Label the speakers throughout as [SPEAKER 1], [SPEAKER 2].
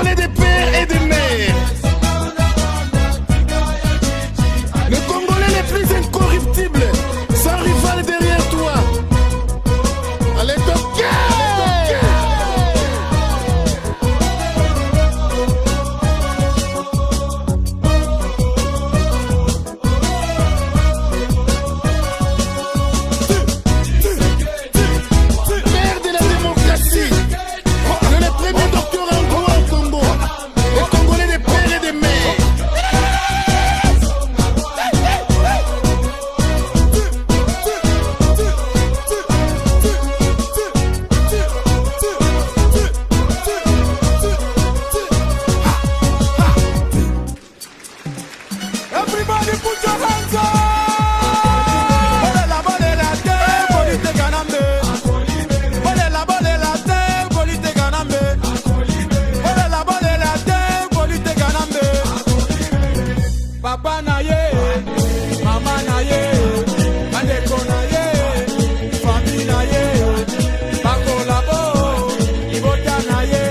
[SPEAKER 1] Congolais des pères et des mères. Les Congolais les plus incorruptibles, sans rival derrière toi. Allez, toquer! Père de la démocratie, le premier docteur en droit au Congo. Les Congolais des pères et des mères. Everybody put your hands up! Bolela te, polite ganambe. Bolela te, polite ganambe. Bolela te, polite ganambe. Papa na ye, mama na ye, bandeko na ye, famille na ye, bakolabo, ibota na ye.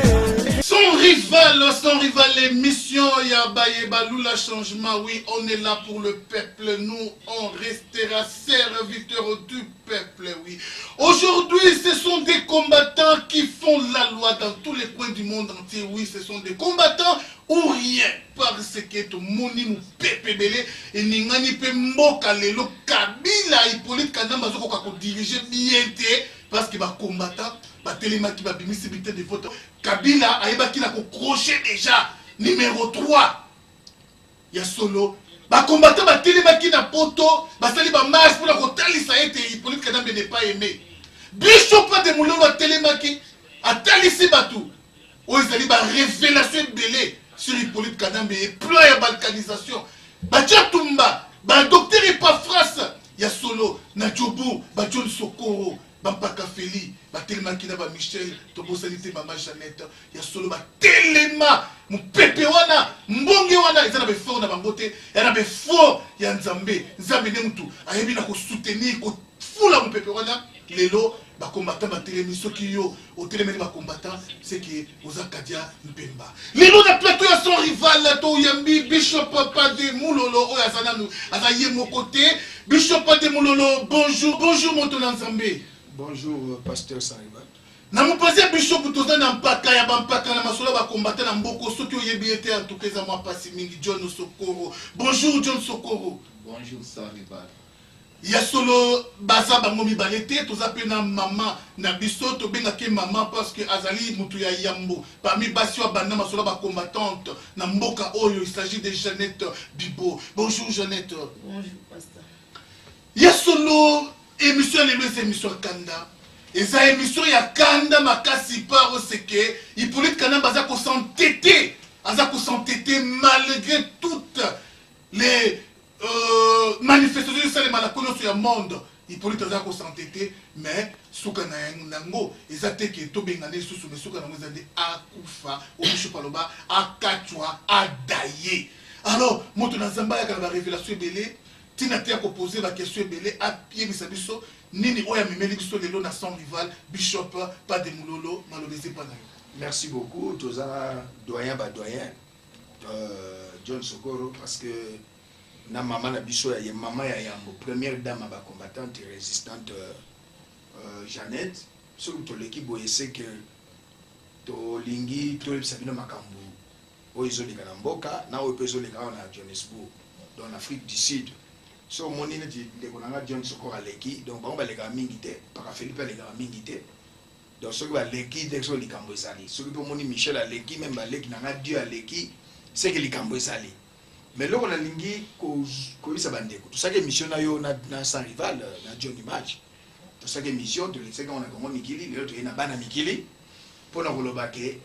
[SPEAKER 2] Sans rival, l'émission Yabaye Baloula Changement. Oui, on est là pour le peuple. Nous, on restera serviteurs du peuple. Oui. Aujourd'hui, ce sont des combattants qui font la loi dans tous les coins du monde entier. Oui, ce sont des combattants ou rien. Parce que tout moni mou pepe belé et ningani pe mboka lelo Kabila Hippolyte Kagame bazoko kako diriger bien té parce que ba combattant ba téléma qui ba bimisi bité de vote Kabila ayeba ki na ko crochet déjà numéro 3 ya solo ba combattant ba téléma qui na poto ba sali ba marche pour la ko talisa été Hippolyte Kagame n'est pas aimé Bishop pas de mulolo téléma qui a talisi batou o ezali ba révélation belé sur Hippolyte Kagame et plan de balkanisation. Batia Tumba, ba docteur et pas France, ya solo, na Djobu, ba John Sokoro, ba Mpaka Feli, ba Telema Kina, ba Michel, Tobo Sanité, Maman Jeannette, ya solo, ba Telema, mon Pepe wana, Mbonge wana, ils en avaient fort na bangote, ils en avaient fort, ya Nzambe, Nzambe Nemtu, ayebi na ko soutenir, ko fula mon Pepe wana, lelo, ba combattant ba télémi soki yo au télémi ba combattant c'est que Ozakadia Mpemba lelo na plateau ya son rival to yambi Bishop Papa de Mulolo o yazana nous azaye mon côté Bishop Papa de Mulolo bonjour mon ton Nzambe
[SPEAKER 3] bonjour pasteur sans rival
[SPEAKER 2] na mon pasteur Bishop toza na mpaka ya bampaka na masolo ba combattant na mboko soki oyebi ete en tout cas za moi pasi mingi John Sokoro bonjour John Sokoro
[SPEAKER 4] bonjour sans rival.
[SPEAKER 2] Ya solo baza bango mibale te toza pe na mama na biso to benga ke mama parce que azali mutu ya yambo parmi basi wa banda masolo ba combattante na mboka oyo il s'agit de Jeannette Bibo. Bonjour Jeannette.
[SPEAKER 5] Bonjour pasteur.
[SPEAKER 2] Ya solo émission les émission Kanda. Eza émission ya Kanda makasi par oseke Hippolyte Kagame baza ko s'entêter, aza ko s'entêter malgré toutes les manifestation ça les malakono sur le monde Hippolyte Kagame ko s'entêter mais suka na nango ezate ke to bengane susu mais suka na ngo ezande akufa o mishopaloba akatwa adaye alors moto na Zamba ya kala révélation belé tina te ko poser la question belé a pied bisabiso nini oya memeli biso lelo na son rival Bishop pas de Mulolo malobese pas na.
[SPEAKER 3] Merci beaucoup toza doyen John Sokoro parce que na maman na biso ya maman ya yambo première dame ba combattante et résistante Jeannette sur to l'équipe boyese que to lingi to lebisabino makambu o izolika na mboka na o pezolika na Johannesburg dans l'Afrique du Sud so monine di ndekonanga John Sokoro aleki donc ba leka mingi te para Philippe leka mingi te donc so ba leki texo likambo ezali so ko moni Michel aleki même ba leki na Dieu aleki c'est que likambo ezali. Mais là, on a lingi ko isa bandeko. Tout ça que mission na yo na sans rival na John Image. Tout ça que mission de l'excès on a comme Mikili, le autre na bana Mikili pour na koloba ke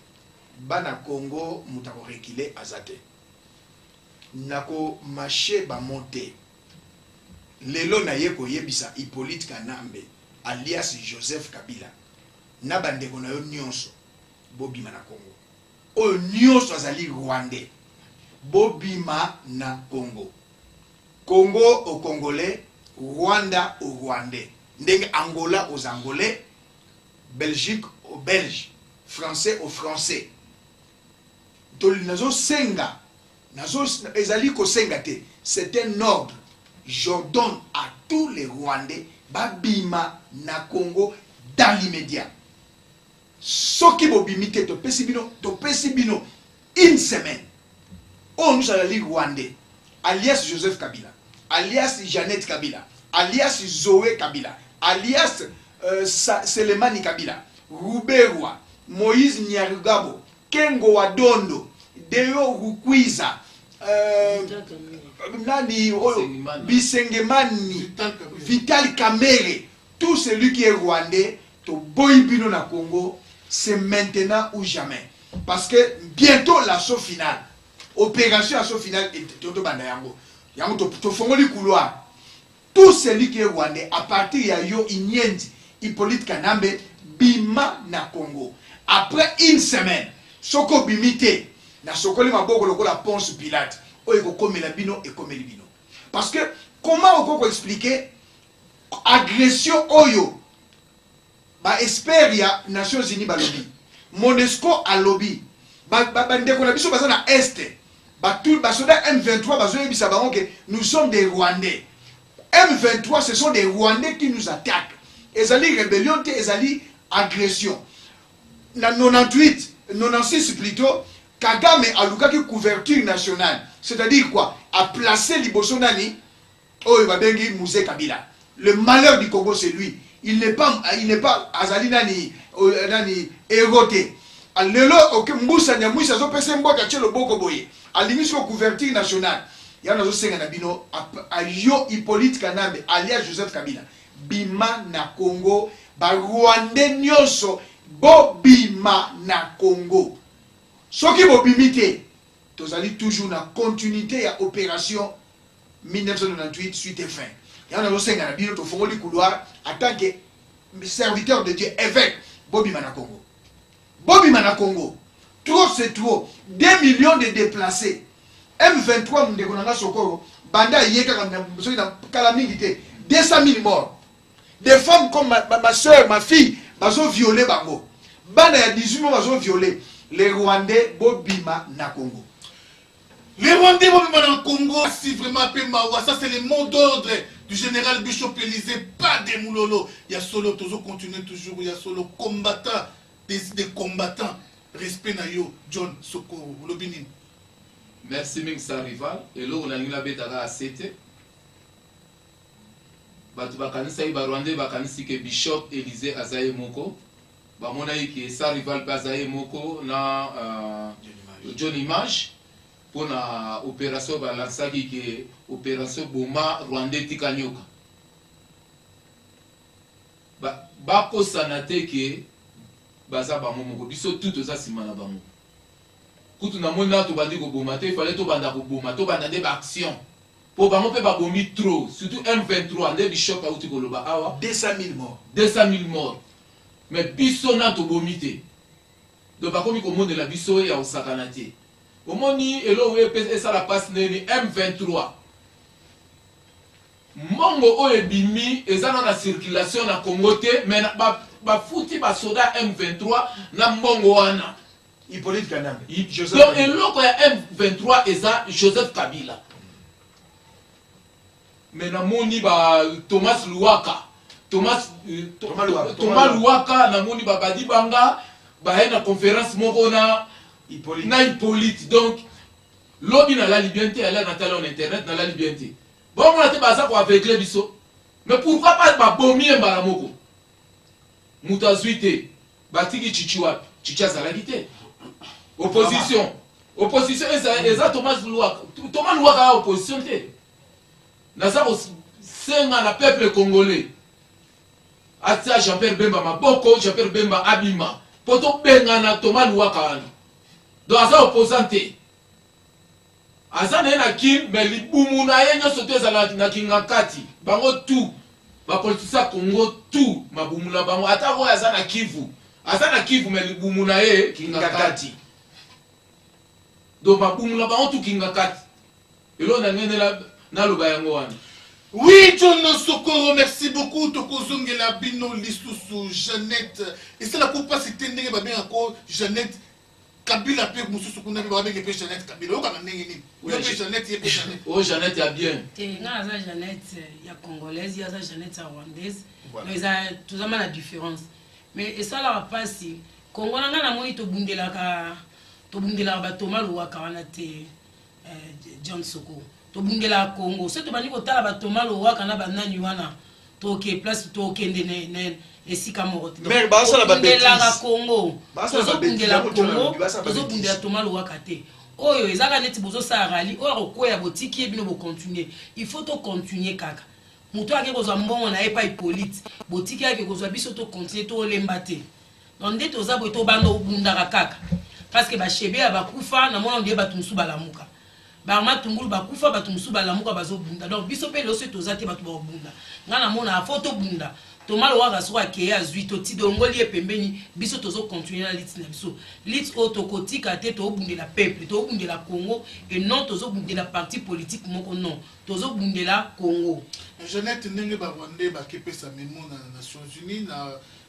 [SPEAKER 3] bana Congo mutako rekile azate. Nako marché ba monter. Lelo na ye ko yebisa Hippolyte Kagame alias Joseph Kabila. Na bandeko na yo nyonso bobima na Congo. O nyonso azali Rwandais. Bobima na Congo. Congo au Congolais, Rwanda au Rwandais. Ndenge Angola aux Angolais, Belgique aux Belges, Français aux Français. nazo senga nazo ezali ko senga te, c'est un ordre. J'ordonne à tous les Rwandais babima na Congo dans l'immédiat. Soki bobimite to pesibino une semaine. Oh, nous allons lire Rwandais, alias Joseph Kabila, alias Jeannette Kabila, alias Zoé Kabila, alias Selemani Kabila, Ruberwa, Moïse Nyarugabo, Kengo Wadondo, Deo Rukwiza, Bisengemani, Vital Kamere, tout celui qui est rwandais, to boyibino na Congo, c'est maintenant ou jamais. Parce que bientôt l'assaut final, opération assaut final, tout celui qui est rwandais, à partir de Yo Inyendi, Hippolyte Kanambe, Bima na Congo. Après une semaine, Soko Bimite, na Sokoli Maboko la Ponce Pilate, Oyo Kome la Bino et Kome Libino. Parce que, comment on peut expliquer agression Oyo, ba Esperia, Nations Unies, ba lobby, Monesco a lobby, ndeko na biso baza na Est, tout basoda M23 bazoye bisa bango que nous sommes des Rwandais. M23 ce sont des Rwandais qui nous attaquent. Ezali rébellion, ezali agression. Na 98, 96 plutôt, Kagame a lukaki couverture nationale. C'est-à-dire quoi? A placé Liboso Nani, Babengi Mouzé Kabila. Le malheur du Congo c'est lui. Il n'est pas Azali Nani éroté. Lelo ok Moussa Nyamoussa zo pese mboka tshelo boko boye. Alimiso couverture nationale. Yana zo senga na bino a Yo Hippolyte Kanambe alias Joseph Kabila. Bima na Congo, ba Rwandais nyonso bo bima na Congo. Soki bo bimite, tozali toujours na continuité ya opération 1998 suite et fin. Yana zo senga na bino to fongoli couloir en tant que serviteur de Dieu évêque bo bima na Congo. Bobi Mana Congo, trop c'est trop. 2 millions de déplacés. M23 Mdekonanga Sokoro, Banda Yeka Kalamingite, 200 000 morts. Des femmes comme ma soeur, ma fille, bazo violé Bango. Banda ya 18 mois bazo violé. Les Rwandais Bobima na Congo.
[SPEAKER 2] Les Rwandais Bobima na Congo, si vraiment Pemawa, ça c'est le mot d'ordre du général Bishop Élysée, pas des moulolo. Il y a solo, toujours continuer toujours, il y a solo combattant. Des combattants, respect na yo, John Sokoro, Lobinin.
[SPEAKER 4] Merci Mingsa Rival. Et là, on a eu la bête à 7. Batu bakanisa iba Rwanda bakanisi ke Bishop Élysée Azaye Moko. Ba mona ki sa rival Azaye Moko na John Image pour na opération balansaki ke opération Boma Rwanda Tikanyoka. Ba ko sanate ke baza bango moko biso tout oza sima na bango kutu na mona to bandi ko boma te fallait to banda ko boma to banda de action po bango pe ba bomi trop surtout M23 nde Bishop a uti ko loba awa
[SPEAKER 3] 200 000 morts.
[SPEAKER 4] 200 000 morts mais biso na to bomi te do ba komi ko monde la biso ya osakana te omoni elo we pe ça la passe neni M23 mongo o ebimi ezana na circulation na Congo te mais ba fouti ba soda M23 na mbongo wana
[SPEAKER 3] Hippolyte Kanambe.
[SPEAKER 4] Donc eloko ya M23 eza Joseph Kabila. Mais na moni ba Thomas Luwaka. Thomas Luwaka na moni ba badi banga ba na conférence moko na Hippolyte. Donc lobi na la liberté elle na tala en internet na la liberté. Bon on a te baza ko avec les biso. Mais pourquoi pas ba bomi mbala moko? Mutazuite batiki chichiwa chicha salagite opposition eza Thomas Luwaka a opposition te naza senga na peuple congolais atia Jean-Pierre Bemba maboko Jean-Pierre Bemba abima poto benga na Thomas Luwaka wana donc aza opposant te aza na kin mais libumu na ye nyoso te ezala na kinga kati bango tout ba politicien Congo tout mabumula bango atako azana Kivu mais libumuna ye kinga kati donc mabumula bango tout kinga kati elo na ngene na loba yango wana.
[SPEAKER 2] Oui, John Sokoro, merci beaucoup. Tokozongela bino lisusu Jeannette. Et c'est la coupe pas c'était ndenge ba bien encore Jeannette Kabila pe mususu kuna pe babe ke Jeannette Kabila o kana ndenge nini yo pe Jeannette ye pe Jeannette
[SPEAKER 4] oh Jeannette ya bien
[SPEAKER 5] nga za Jeannette ya congolaise ya za Jeannette ya rwandaise donc ça tout ça la différence mais et ça la passe Congo nga na moi to bundelaka batoma luwaka wana te John Soko to bundela Congo c'est to bani ko tala batoma luwaka na banani wana to ke place to kende ne esika morote
[SPEAKER 3] mais basa la
[SPEAKER 5] bundela Congo to bundela Congo to bundela toma luwaka te oyo ezaka neti bozo sa rali oyo ko ya botiki ebino bo continuer il faut to continuer kaka muto ake kozwa mbongo na epa Hippolyte botiki ake kozwa biso to continuer to lemba te donc nde toza boye tobanda obundaka kaka parce que bashebe ya bakufa na mona ndiye bato musu balamuka bamatungulu bakufa bato musu balamuka bazobunda donc biso pe loso toza te bato babunda nga na mona afoto bunda tomalo waka soka ke azwi to ti dongoli epembeni biso tozo continuer na lit na biso lit otokotika te to bundela peuple to bundela Congo et non tozo bundela parti politique moko non tozo bundela Congo.
[SPEAKER 2] Jeannette ndenge ba Rwanda ba kepesa memo na Nations Unies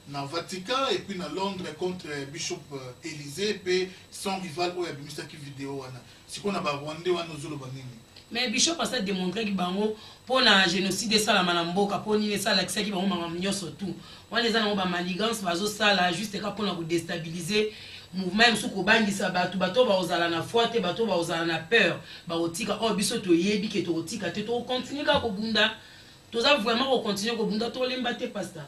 [SPEAKER 2] na Vatican et puis na Londres contre Bishop Élysée pe son rival oya bimisa ki vidéo wana sikona ba Rwanda wana ozolo banini
[SPEAKER 5] mais Bishop a ça démontré que bango pour na génocide ça la malamboka pour ni ça l'accès qui bango mamnyo surtout on les a ba maligance bazo ça là juste ka pour na déstabiliser mouvement musu ko bangisa bato ba ozala na foi te bato ba ozala na peur ba otika oh biso to yebi ke to otika te to continuer ka ko bunda to za vraiment ko continuer ko bunda to lemba te pasteur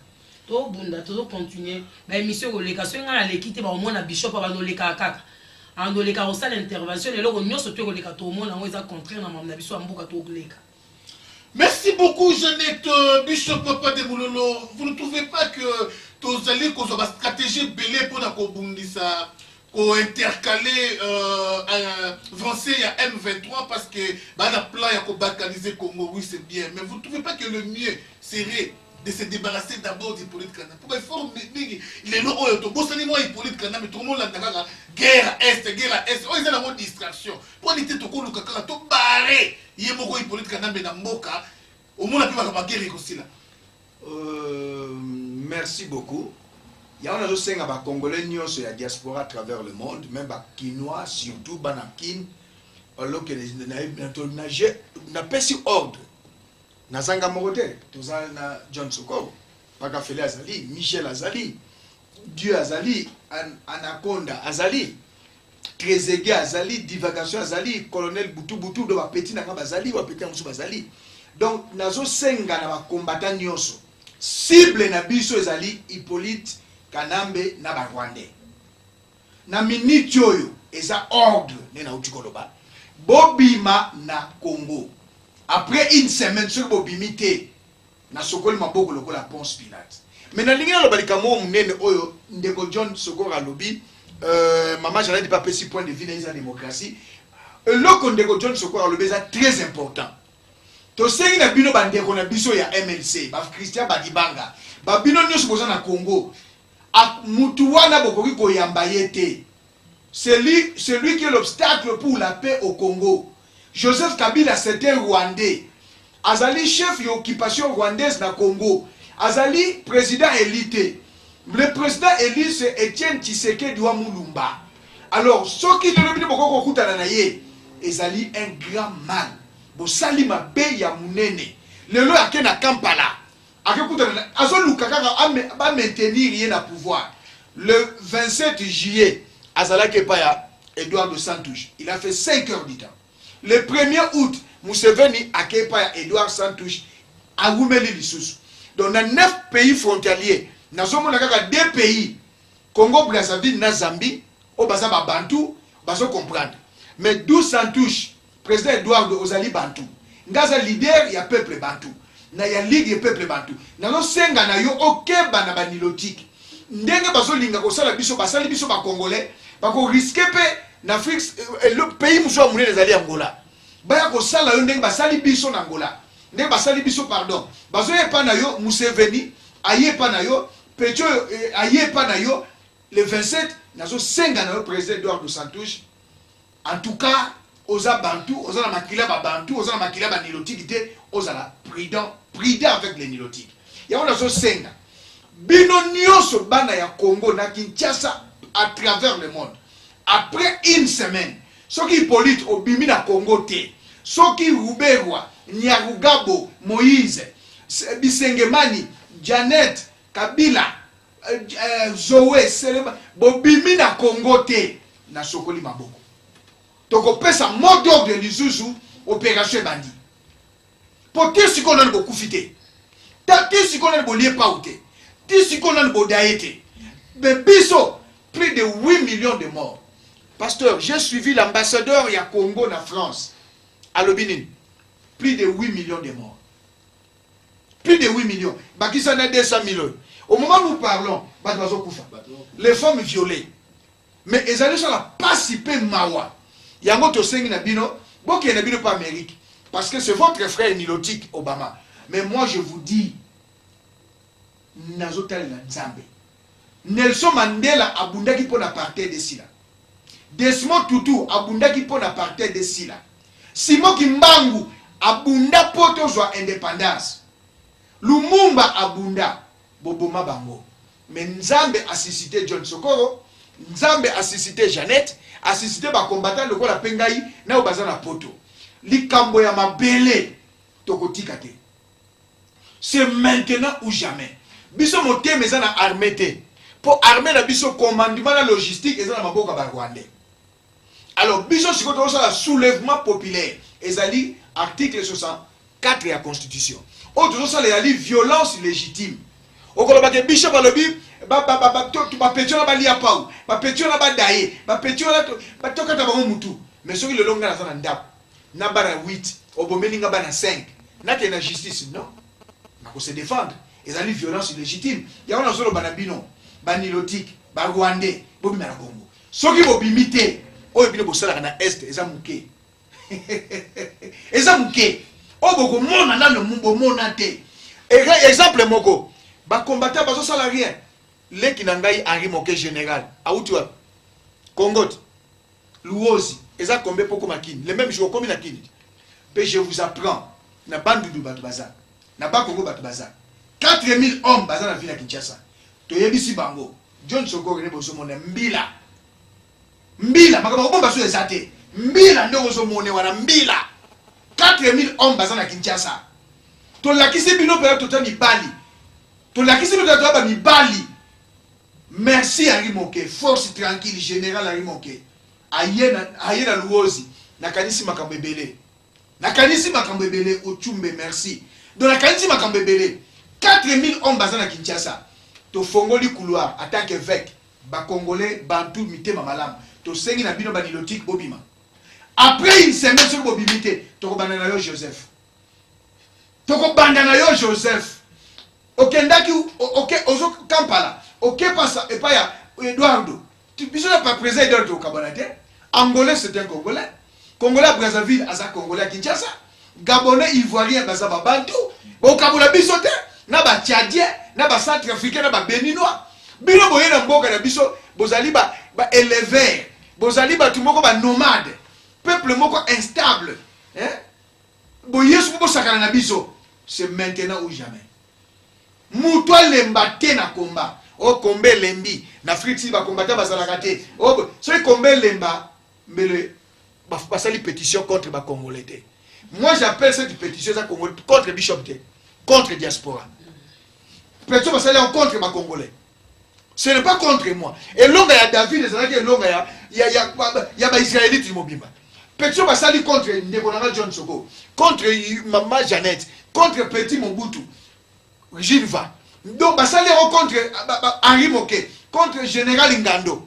[SPEAKER 5] to bunda to continuer ba émission ko leka so nga lekite ba omona Bishop ba no leka kaka ando leka o sala intervention et loko nyoso to ko leka to omona ngo eza contraire na mamna biso ambuka to leka.
[SPEAKER 2] Merci beaucoup Jeannette Bishop Papa de Moulolo. Vous ne trouvez pas que tous allez qu'on soit stratégie belé pour la kobundisa ko intercaler français à M23 parce que bah la plan ya ko balkaniser Congo oui c'est bien mais vous ne trouvez pas que le mieux serait de se débarrasser d'abord d'Hippolyte Kana pour faire il est loin to bosani moi Hippolyte Kana mais tout le monde la guerre est oh ils ont la distraction pour l'été to ko luka kaka to barrer yemoko Hippolyte Kana na mboka au moins la plus ma guerre aussi là.
[SPEAKER 3] Merci beaucoup. Il y a un autre ba congolais nyonso ya diaspora à travers le monde, même ba kinois surtout banakin alors que na pesi ordre. Nazanga Morote, Tozana John Sokoro, Pakafele Azali, Michel Azali, Dieu Azali, Anaconda Azali, Trezege Azali, Divagation Azali, Colonel Boutou Boutou de Wapeti Nakaba Azali, Wapeti Amsou Azali. Donc, Nazo Senga na combattant nyonso. Cible na biso Azali, Hippolyte Kanambe na Rwandais. Na minute yoyo, eza ordre na utikoloba. Bobima na Congo. Après une semaine sur Bobimité, na sokoli maboko lokola Ponce Pilate. Mais na lingi na lobalika mo munene oyo ndeko John Sokoro alobi maman Jeannette pas petit point de vue dans la démocratie. Loko ndeko John Sokoro alobi ça très important. To sengi na bino bandeko na biso ya MLC, ba Christian Badibanga, ba bino nyoso boza na Congo. Mutu wana bokoki ko yamba yete. C'est lui qui est l'obstacle pour la paix au Congo. Joseph Kabila c'était Rwandais. Azali chef de l'occupation rwandaise na Congo. Azali président élité. Le président élu c'est Etienne Tshisekedi wa Mulumba. Alors, ce qui te le dit beaucoup kutana na ye, ezali un grand mal. Bo sali mabe ya munene. Lelo yake na Kampala. Ake kutana azoluka kaka ba maintenir ye na pouvoir. Le 27 juillet, azala kepaya Edouard de Santouche. Il a fait 5 heures du temps. Le 1er août, Museveni a kepa Edouard Santouche a Goumeli Lissous. Donc, dans 9 pays frontaliers, nous avons 2 pays, Congo, Brazzaville, na Zambie, au Bazaba Bantou, Bazo comprendre. Mais 12 Santouche, président Edouard de Ozali Bantou, Ngaza leader, il y a peuple Bantou. Na ya ligue, il y a peuple Bantou. Nazo senga na yo, ok, banaba nilotique. Ndenge Bazo linga, kosala biso, basali biso ba Congolais, bako risque pe, n'Afrique, le pays moussa mouné les alliés Angola. Baya ko sala yo ndenge basali biso na Angola. Ndenge basali biso pardon. Bazo ye pa na yo Museveni, aye pa na yo, Pecho aye pa na yo le 27 nazo senga na yo président Edouard de Santouche. En tout cas, oza Bantou, oza na makila ba Bantou, oza na makila ba nilotique té, oza la prudent avec les nilotiques. Ya on nazo senga. Bino nyonso bana ya Congo na Kinshasa à travers le monde. Après une semaine, ce qui Hippolyte obimi na Congo te, ce qui Ruberwa, Nyarugabo, Moïse, Bisengemani, Janet, Kabila, Zoé, Selema, bobimi na Congo te, na sokoli maboko. Toko pesa mot d'ordre de Zuzu, opération bandi. Pour te si qu'on a beaucoup fité. Te si qu'on a lié pas ou te. Te si qu'on a daïté. Mais biso, plus de 8 millions de morts. Pasteur, j'ai suivi l'ambassadeur ya Congo na France. À l'Obinin. Plus de 8 millions de morts. Plus de 8 millions. Bakisa na 200 millions. Au moment où nous parlons, les femmes violées. Mais ils allaient sur la participer mawa. Yango to sengi na bino, boki na bino pas Amérique. Parce que c'est votre frère nilotique Obama. Mais moi je vous dis, nazotal na Nzambe. Nelson Mandela abundaki pour l'apartheid de Sila. Desmond Tutu abundaki pour l'apartheid de Sila. Simon Kimbangu abunda pour tozwa indépendance. Lumumba abunda boboma bango. Mais Nzambe a suscité John Sokoro, Nzambe a suscité Jeannette, a suscité ba combattant le la pengai na obaza na poto. Likambo ya mabele tokotika te. C'est maintenant ou jamais. Biso moté mais na armée te. Pour armer la biso commandement la logistique et na maboka ba Rwandais. Alors biso sikoto ça la soulèvement populaire. Ezali article 64 de la constitution. Autre ça les violence légitime. Okoloba ke biso balobi ba petio na balia pau, ba petio na badaye, ba petio na ba toka ta bango mutu. Mais soki le longa na sana ndap. Na bara 8, obomeli nga bana 5. Na te na justice non. Na ko se défendre. Ezali violence légitime. Ya wana solo bana bino, banilotique, ba Rwandais, bobi na Congo. Soki bobimité, oyo bino bosala na est eza muke. Eza muke. Oboko mona na no mumbo mona te. Exemple moko, ba combattant bazo sala rien. Leki na ngai Henri Moke général, auti wa Congo. Luozi, eza kombe poko makini. Le même jour comme na kini. Mais je vous apprends, na bandudu batu baza. Na ba Congo batu baza. 4000 hommes baza na ville ya Kinshasa. Toyebisi bango. John Sokoro ne boso mona mbila. Mbila, makaba bomba so ezate. Mbila ndo boso mona wana mbila. 4000 hommes baza na Kinshasa. To lakisi bino pera tota mibali. To lakisi bino tota mibali. Merci Henri Moke, force tranquille général Henri Moke. Ayena Luozi, nakanisi makambo ebele. Nakanisi makambo ebele Ochumbe merci. Donc nakanisi makambo ebele. 4000 hommes baza na Kinshasa. To fongoli couloir en tant qu'évêque, ba congolais bantu mitema malamu. To sengi na bino banilotique bobima. Après une semaine sur bobimité, to bandana yo Joseph. Toko bandana yo Joseph. Okendaki OK ozo Kampala. OK passa et pas ya Eduardo. Tu biso pas présent Eduardo Kabonate. Angolais c'est un Congolais. Congolais à Brazzaville, à Congolais à Kinshasa. Gabonais Ivoirien à Bantu. Bon Kabola bisote na ba Tchadien, na ba Centrafricain, na ba Béninois. Bino boye na mboka na biso, bozali ba éleveur. Bozali ba tumoko ba nomade. Peuple moko instable. Hein? Boyesu bo sakana na biso. C'est maintenant ou jamais. Moutoua lemba te na combat. O kombe lembi na friti ba combattant bazalaka te. O so kombe lemba mais le basali pétition contre ba congolais te. Moi j'appelle cette pétition ça contre Bishop te, contre diaspora. Pétition basali contre ba congolais. Ce n'est pas contre moi. Et longa ya David ezalaki longa ya ba israélite mobimba. Pétition basali contre Ndekonanga John Soko, contre maman Jeannette, contre Petit Mobutu. Gilva. Donc, basali contre Henri Moke, contre Général Ngando.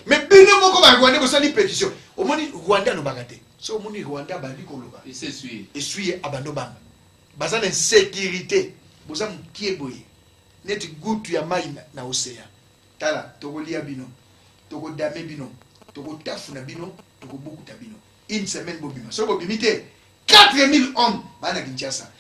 [SPEAKER 3] Mais bino moko ba Rwanda basali pétition. Au moni Rwanda no bagate. So au moni Rwanda bali koloba.
[SPEAKER 4] Et c'est suivi.
[SPEAKER 3] Et suivi abando banga. Basali insécurité. Boza mkieboye. Net gutu ya mai na océan. Tala toko lia bino. Toko dame bino. Toko tafuna bino, toko boku ta bino. Une semaine bobima. So bobimité 4000 hommes bana Kinshasa.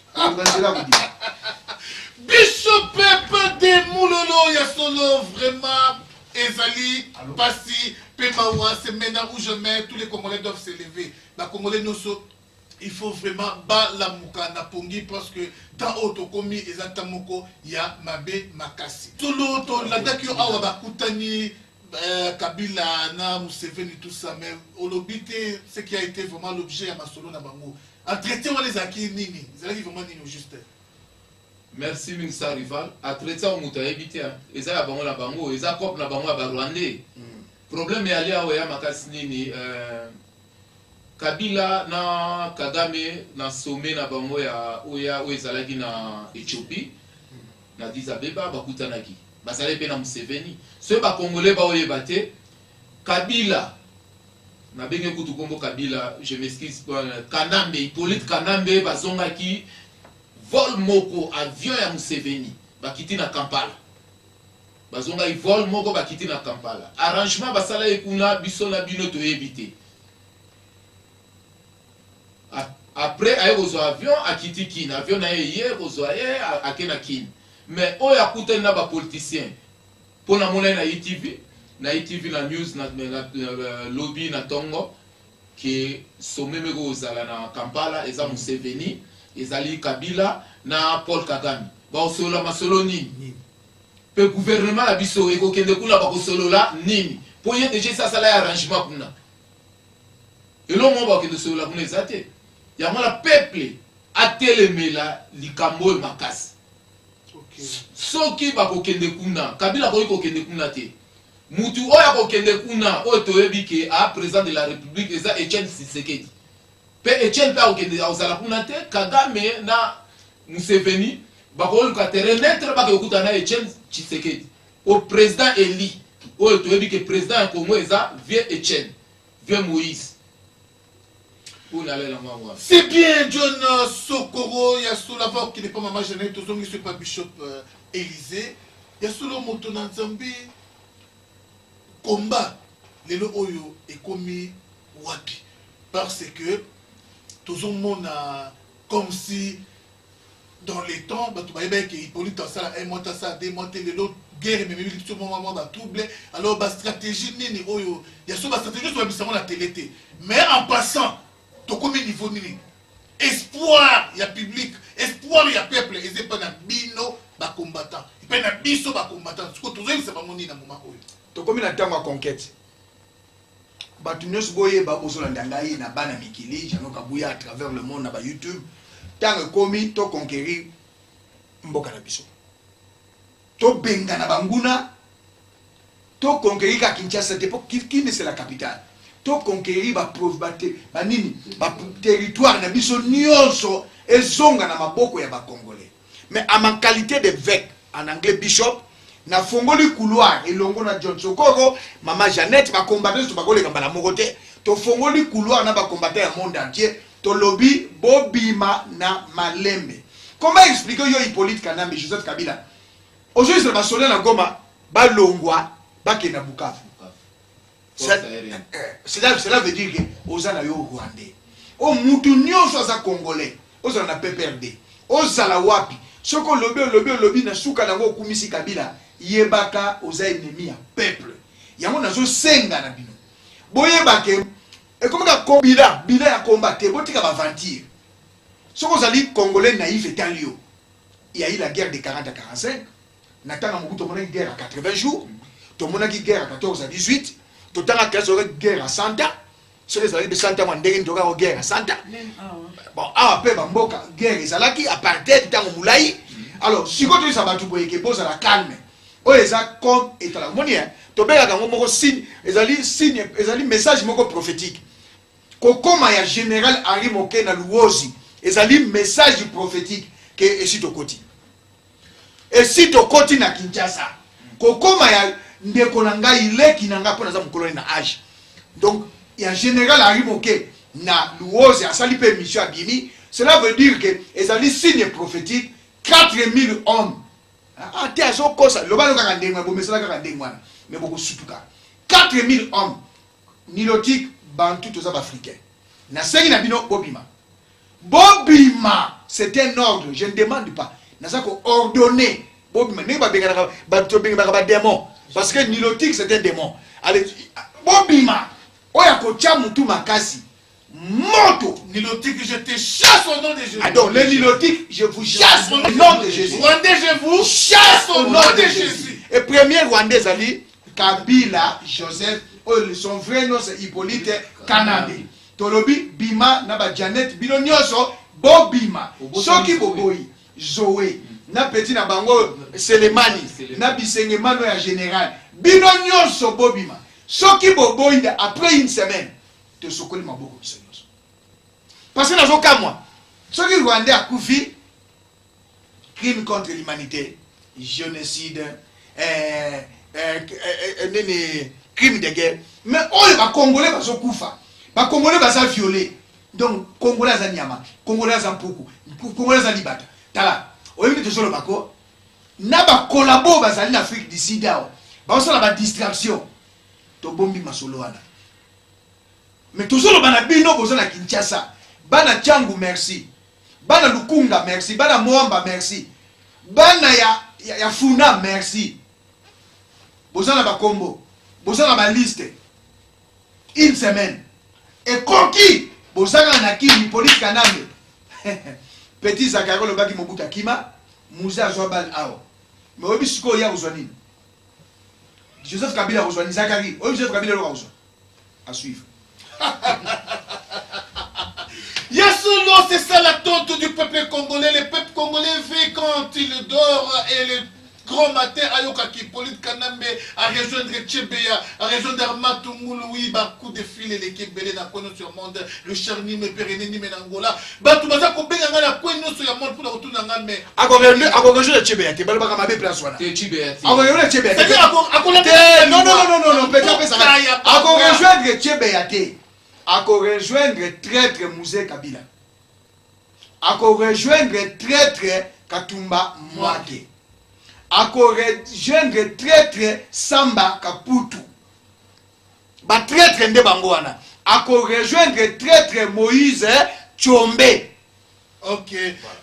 [SPEAKER 2] Bishop Pepe de Moulolo Yasolo, vraiment, Ezali, Passi, Pemawa, c'est maintenant où je mets, tous les Congolais doivent se lever. Les Congolais nous sont, il faut vraiment bas la mouka na pongi parce que tant auto komi ezata moko ya mabe makasi. Tout l'autre, la dakio awa bakutani, Kabila, na Museveni, tout ça, mais au lobby, ce qui a été vraiment l'objet à Masolo Nabango. En traité, on les a qui nini. Ils arrivent vraiment nini juste.
[SPEAKER 4] Merci Mingsa Rival. À traiter, on m'a évité. Et ça, il y a la bango. Et ça, cop la bango à Rwandais. Problème est allé à Oya Makasnini. Kabila na Kagame na sommet na bango ya Oya Oezalagi na Éthiopie. Na Addis Abeba bakutanaki. Basale pe na Museveni. Ceux ba Congolais ba oyebate. Kabila na benge kutu kombo Kabila, je m'excuse pour Kanambe, Hippolyte Kanambe bazongaki vol moko avion ya Museveni bakiti na Kampala. Bazongaki vol moko bakiti na Kampala. Arrangement basala ekuna biso na bino to ebité. Après ayo zo avion akiti kin, avion na ye zo ye akena kin. Mais oya kute na ba politicien. Pona mona na ITV na news na lobby na Tongo qui sommet mego zala na Kampala eza Museveni ezali Kabila na Paul Kagame ba osolo masolo nini pe gouvernement la biso eko kende kula ba osolo la nini po ye déjà ça sala arrangement kuna elo mo ba kende solo la kuna ezate ya mala peuple atelemela likambo makasi soki ba ko kende kuna Kabila ko kende kuna te Mutu oya kokende kuna otoyebi ke a président de la République eza Etienne Tshisekedi. Pe Etienne pa okende ozala kuna te Kagame na Museveni bakolo ka renaître ba kokuta na Etienne Tshisekedi. Au président Eli otoyebi ke président ya Congo eza vieux Etienne, vieux Moïse.
[SPEAKER 2] C'est bien John Sokoro Yasula Vok qui n'est pas maman Jeannette, tout ne suis pas Bishop Élysée. Yasula Motona Nzambi combat lelo oyo ekomi wapi parce que tout le monde a comme si dans les temps bah tu vas que Hippolyte ça un mois ça démonter lelo guerre mais même tout moment va troubler alors ba stratégie nini oyo ya so ba stratégie so bisamo la télé mais en passant to comme niveau nini espoir ya public espoir ya peuple et c'est pas na bino ba combattant et pas na biso ba combattant ce que tout ça ba moni na moment oyo
[SPEAKER 3] comme na tango conquête batu nyos boye ba bozolanda ngai na bana mikili jano kabuya à travers le monde na ba YouTube tango komi to conquérir mboka na biso to benga na banguna to conquérir ka Kinshasa te pour Kinshasa c'est la capitale to conquérir ba preuve ba nini ba territoire na biso nyonso ezonga na maboko ya ba congolais mais à ma qualité de évêque en anglais bishop na fongoli couloir elongo na John Sokoro mama Jeannette ba combattre to bakole kambala moko te to fongoli couloir na ba combattre ya monde entier to lobby bobima na malembe. Comment expliquer yo Hippolyte Kanambe Joseph Kabila aujourd'hui c'est ba solé na Goma ba longwa ba ke na Bukavu cela veut dire que ozana yo Rwandais o mutu nyonso za congolais ozana na PPRD ozala wapi soko lobby na suka na ngo kumisi Kabila yebaka oza ennemi ya peuple yango nazo senga na bino boyebake et comme ka kombila bina ya combattre botika ba ventir soko zali congolais naïf et talio il y a eu la guerre de 40 à 45 natanga mobutu mona guerre à 80 jours to mona ki guerre à 14 à 18 to tanga kaso guerre à 100 ans sur les années de 100 ans ndenge ndoka guerre à 100 ans bon après ba mboka guerre ezalaki apartheid tango mulai alors sikoto ça ba tu boyeke posa la calme oeza comme etala monia to beka kango moko signe ezali message moko prophétique kokoma ya général Henri Moké na Luozi ezali message prophétique que esito koti na Kinshasa kokoma ya ndeko na ngai leki na nga pona za mukoloni na âge donc ya général Henri Moké na Luozi asali pe mission abimi cela veut dire que ezali signe prophétique 4000 hommes ate azokosa loba loka ndengwa bomesala kaka ndengwana mais beaucoup sutuka 4000 hommes nilotique bantu toza africain na sengi na bino bobima c'est un ordre je ne demande pas naza ko ordonner bobima ne ba benga ba to benga ba démon parce que nilotique c'est un démon allez bobima oya ko tia mutu makasi moto
[SPEAKER 2] nilotique je te chasse au nom de Jésus.
[SPEAKER 3] Ah donc les nilotiques je vous chasse au nom de Jésus.
[SPEAKER 2] Rwandais je vous chasse au nom de Jésus.
[SPEAKER 3] Et premier Rwandais ali Kabila Joseph, son vrai nom c'est Hippolyte Kanambe. Tolobi Bima Naba Janet Bino Nyoso Bo Bima. Soki Boboyi Zoé na petit na bango Selemani na bisengemano ya général. Bino Nyoso Bo Bima. Soki Boboyi après une semaine te sokoli maboko bisenyoso. Parce que dans un cas moi, soki Rwanda a koufi crime contre l'humanité, génocide, crime de guerre. Mais on les Congolais va se koufa. Les Congolais va se violer. Donc, Congolais za nyama, Congolais za mpuku, Congolais za libata. Tala, on est de solo bako. Na ba collabo bazali en Afrique du Sud. Ba so la ba distraction. To bombi masolo wana. Mais to solo bana bino bozo na Kinshasa. Bana Changu merci. Bana Lukunga merci. Bana Moamba merci. Bana ya Funa merci. Bozo na ba combo. Bozo na ba liste. Une semaine. Et Koki bozanga na Kimi Hippolyte Kanambe. Petit Zakaro le baki Mobutu Kima, Moussa Zobal Ao. Mais obi siko ya uzwanini. Joseph Kabila uzwanini Zakari, obi Joseph Kabila lo uzwa. À suivre.
[SPEAKER 2] Yasolo, c'est ça l'attente du peuple congolais. Le peuple congolais fait quand il dort et le grand matin, Ayokaki, Hippolyte Kanambe, à rejoindre Tchebeya, à rejoindre Armatou Mouloui, Bakou de fil et l'équipe Belé n'a connu sur le monde, le Charni, mais Pérénéni, mais Nangola. Batoubaza, Kobéga, la Koueno sur le monde pour la retourner en mais.
[SPEAKER 3] À rejoindre Tchebeya, tu vas pas me place.
[SPEAKER 4] Tchebeya.
[SPEAKER 3] À rejoindre Tchebeya. Non, peut-être ça. À rejoindre Tchebeya. À rejoindre traître Mouzé Kabila. À rejoindre traître Katumba Mwake. À rejoindre traître Samba Kaputu. Ba traître Nde Bangoana. À rejoindre traître Moïse Tchombe.
[SPEAKER 2] Ok,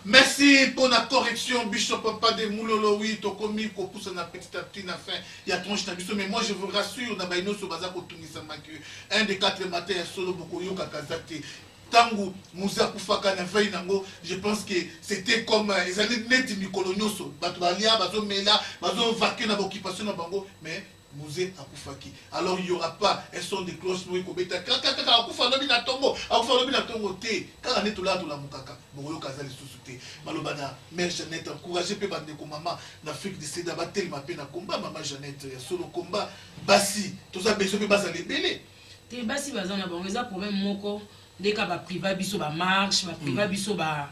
[SPEAKER 2] merci pour la correction, Bishop Papa de Moulolo, oui, Tokomi, Kopoussa, na petit à petit, na fin, il y a tronche d'abus, mais moi je vous rassure, na baino so baza kotungi samaki, un des 4 matins, solo bokoyo kakazate, tangu, Moussa Koufaka na veille nango, je pense que c'était comme, ils allaient net mikolonioso, batubalia, bazo mela, bazo vaquer na occupation na bango, mais, Mouzé Akoufaki. Alors il n'y aura pas un son de cloche noué Kobeta. Kaka Akoufa lobi na tongo. Akoufa lobi na tongo te. Kaka neto la to la mukaka. Boyo kazali susute. Malobana mère Jeannette encouragé pe bande ko maman d'Afrique du Sud abatel ma pe na combat maman Jeannette solo combat basi. Tout ça besoin pe basa lebele.
[SPEAKER 5] Te basi bazana bon eza problème moko ndeka ba priva biso ba marche, ba priva biso ba